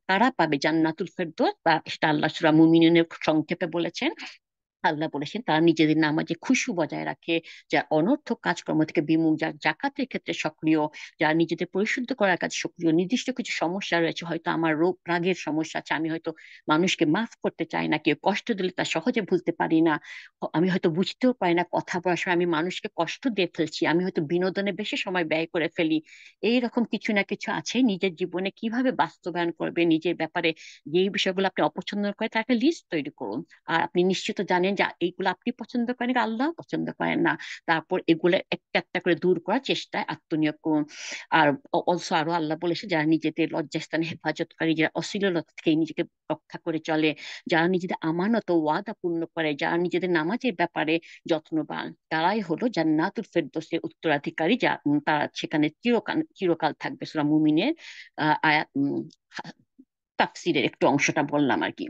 A: তারা পাবে জান্নাতুল ফেরদৌস, বা সেটা আল্লাহ সূরা মুমিনুনের সংক্ষেপে বলেছেন। আল্লাহ বলেছেন তারা নিজেদের নামাজে খুশু বজায় রাখে, যারা অনর্থক কাজকর্ম থেকে বিমুখ, যারা জাকাতের ক্ষেত্রে সক্রিয়, যারা নিজেদের পরিশুদ্ধ করার কাছে সক্রিয়। নির্দিষ্ট কিছু সমস্যা রয়েছে, হয়তো আমার রোগ রাগের সমস্যা আছে, আমি হয়তো মানুষকে মাফ করতে চাই না, কেউ কষ্ট দিলে তা সহজে ভুলতে পারি না, আমি হয়তো বুঝতেও পারি না কথা বলার সময় আমি মানুষকে কষ্ট দিয়ে ফেলছি, আমি হয়তো বিনোদনে বেশি সময় ব্যয় করে ফেলি। এইরকম কিছু না কিছু আছে। নিজের জীবনে কিভাবে বাস্তবায়ন করবে নিজের ব্যাপারে যেই বিষয়গুলো আপনি অপছন্দ করেন তার একটা লিস্ট তৈরি করুন। আর আপনি নিশ্চিত জানেন যে এইগুলো আপনি পছন্দ করেন, আল্লাহ পছন্দ করেন না। তারপর এগুলো একটা একটা করে দূর করার চেষ্টায় আত্মনিয়োগ করুন। আর অলসো আরো আল্লাহ বলেছে যারা নিজেদের লজ্জাস্থানে হেফাজতকারী, যারা অশ্লীলতা থেকে নিজেকে রক্ষা করে চলে, যারা নিজেদের আমানত ও ওয়াদা পূর্ণ করে, যারা নিজেদের নামাজের ব্যাপারে যত্নবান, তারাই হলো জান্নাতুল ফেরদৌসের উত্তরাধিকারী। যা তারা সেখানে চিরকাল চিরকাল থাকবে। সূরা মুমিনের আয়াত তাফসিরের একটু অংশটা বললাম আর কি।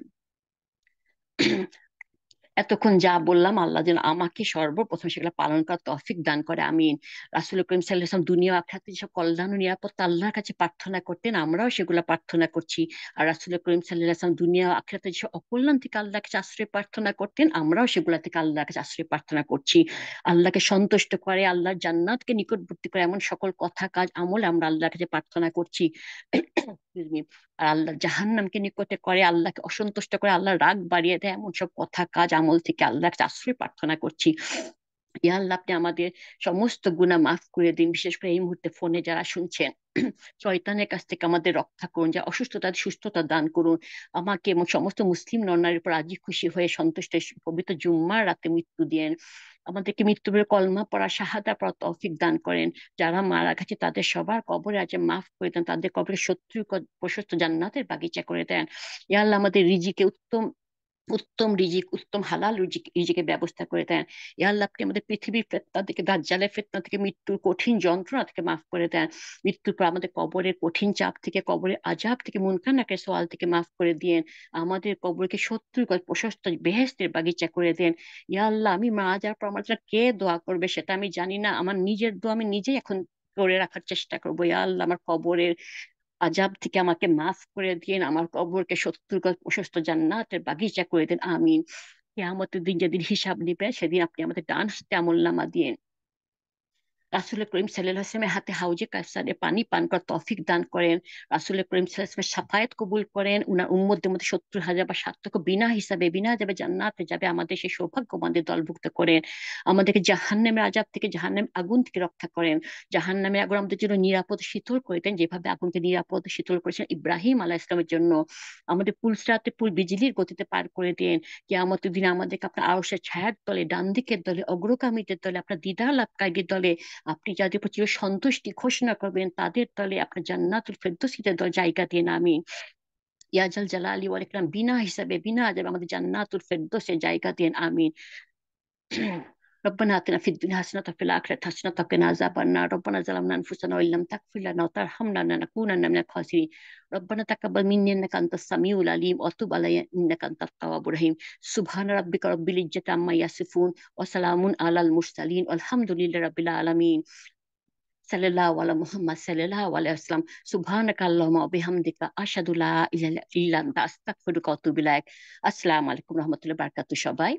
A: এতক্ষণ যা বললাম আল্লাহ যেন আমাকে সর্বপ্রথম সেগুলো পালন করার তৌফিক দান করে, আমিন। রাসূল করিম সাল্লাল্লাহু আলাইহি ওয়াসাল্লাম দুনিয়া ও আখিরাতে যেসব কল্যাণ ও নিরাপত্তা আল্লাহর কাছে প্রার্থনা করতেন, আমরাও সেগুলো প্রার্থনা করছি। আর রাসূল করিম সাল্লাল্লাহু আলাইহি ওয়াসাল্লাম দুনিয়া ও আখিরাতে যেসব অকল্যাণ থেকে আল্লাহর কাছে আশ্রয় প্রার্থনা করতেন, আমরাও সেগুলো থেকে আল্লাহর কাছে আশ্রয় প্রার্থনা করছি। আল্লাহকে সন্তুষ্ট করে, আল্লাহর জান্নাতকে নিকটবর্তী করে এমন সকল কথা কাজ আমল আমরা আল্লাহর কাছে প্রার্থনা করছি। Excuse me। আর আল্লাহ জাহান্নামকে নিকটে করে, আল্লাহকে অসন্তুষ্ট করে, আল্লাহ রাগ বাড়িয়ে দেয় এমন সব কথা কাজ আমল থেকে আল্লাহর কাছে আশ্রয় প্রার্থনা করছি। ইয়া আল্লাহ আপনি আমাদের সমস্ত গুনাহ মাফ করে দিন। বিশেষ করে এই মুহূর্তে ফোনে যারা শুনছেন, শয়তানের কাছ থেকে আমাদের রক্ষা করুন, যা অসুস্থতা সুস্থতা দান করুন আমাকে এবং সমস্ত মুসলিম নরনারীর উপর রাজি খুশি হয়ে সন্তুষ্ট পবিত্র জুম্মার রাতে মৃত্যু দিয়েন। আমাদেরকে মৃত্যুর কলমা পড়া শাহাদা পড়া তৌফিক দান করেন। যারা মারা গেছে তাদের সবার কবরে আজ মাফ করে দেন, তাদের কবরে শত্রু প্রশস্ত জান্নাতের বাগিচা করে দেন। ইয়া আল্লাহ আমাদের রিজিকে উত্তম উত্তম রিজিক, উত্তম হালাল রিজিকের ব্যবস্থা করে দেন। ইয়া আল্লাহ, আপনি আমাদের পৃথিবীর ফিতনা থেকে, দাজ্জালের ফিতনা থেকে, মৃত্যুর কঠিন যন্ত্রণা থেকে মাফ করে দেন। মৃত্যুর পর আমাদের কবরের কঠিন চাপ থেকে, কবরের আজাব থেকে, মুনকার নাকির সওয়াল থেকে মাফ করে দিয়েন। আমাদের কবরকে 70 গজ প্রশস্ত বেহেশতের বাগিচা করে দেন। ইয়া আল্লাহ, আমি মারা যাওয়ার পর আমার জন্য কে দোয়া করবে সেটা আমি জানি না, আমার নিজের দোয়া আমি নিজেই এখন করে রাখার চেষ্টা করবো। ইয়া আল্লাহ, আমার কবরের আজাব থেকে আমাকে মাফ করে দিন, আমার কবরকে 70 গজ প্রশস্ত জান্নাতের বাগিচা করে দিন, আমিন। কিয়ামতের দিন যেদিন হিসাব নিবে, সেদিন আপনি আমাদের ডান হাতে আমলনামা দিয়েন। রাসুল করিম সাল্লাল্লাহু আলাইহি ওয়াসাল্লামের হাতে হাউজে কাউসারের পানি পান করার তৌফিক দান করেন। রাসুল করিম সাল্লাল্লাহু আলাইহি ওয়াসাল্লামের শাফায়াত কবুল করেন। উনার উম্মতদের মধ্যে 70,000 বা 7 লক্ষ বিনা হিসাবে বিনা যাবে জান্নাতে যাবে, আমাদের সেই সৌভাগ্যবানদের দলভুক্ত করেন। আমাদেরকে জাহান্নামের আজাব থেকে, জাহান্নামের আগুন থেকে রক্ষা করেন। জাহান্নামের আগুন আমাদের জন্য নিরাপদ শীতল করে দেন, যেভাবে আগুনকে নিরাপদ শীতল করেছেন ইব্রাহিম আলাইহিস সালামের জন্য। আমাদের পুলসরাতে পুল বিজলির গতিতে পার করে দেন। কিয়ামতের দিনে আমাদেরকে আপনার আরশের ছায়ার দলে, ডান দিকের দলে, অগ্রগামীদের দলে, আপনার দিদার লাভকারীদের দলে, আপনি যাদের উপর চির সন্তুষ্টি ঘোষণা করবেন তাদের দলে আপনার জান্নাতুল ফেরদৌসীতে জায়গা দিন, আমিন। ইয়াজাল জালালি ওয়াল ইকরাম, বিনা হিসাবে বিনা আযাবে আমাদের জান্নাতুল ফেরদৌসে জায়গা দিন, আমিন। ربنا آتنا في الدنيا حسنة وفي الآخرة حسنة وقنا عذاب النار ربنا ظلمنا أنفسنا وإن لم تغفر لنا وترحمنا لنكونن من الخاسرين ربنا تقبل منا إنك أنت السميع العليم وتب علينا إنك أنت التواب الرحيم سبحان ربك رب العزة عما يصفون وسلام على المرسلين والحمد لله رب العالمين সাল্লাল্লাহু আলা মুহাম্মদ সাল্লাল্লাহু আলাইহি ওয়াসাল্লাম সুবহানাকা আল্লাহুম্মা ওয়া বিহামদিকা আশহাদু লা ইলাহা ইল্লা আনতা আস্তাগফিরুকা ওয়া আতুবু ইলাইক। আসসালামু আলাইকুম রাহমাতুল্লাহি ওয়া বারাকাতুহু সবাই।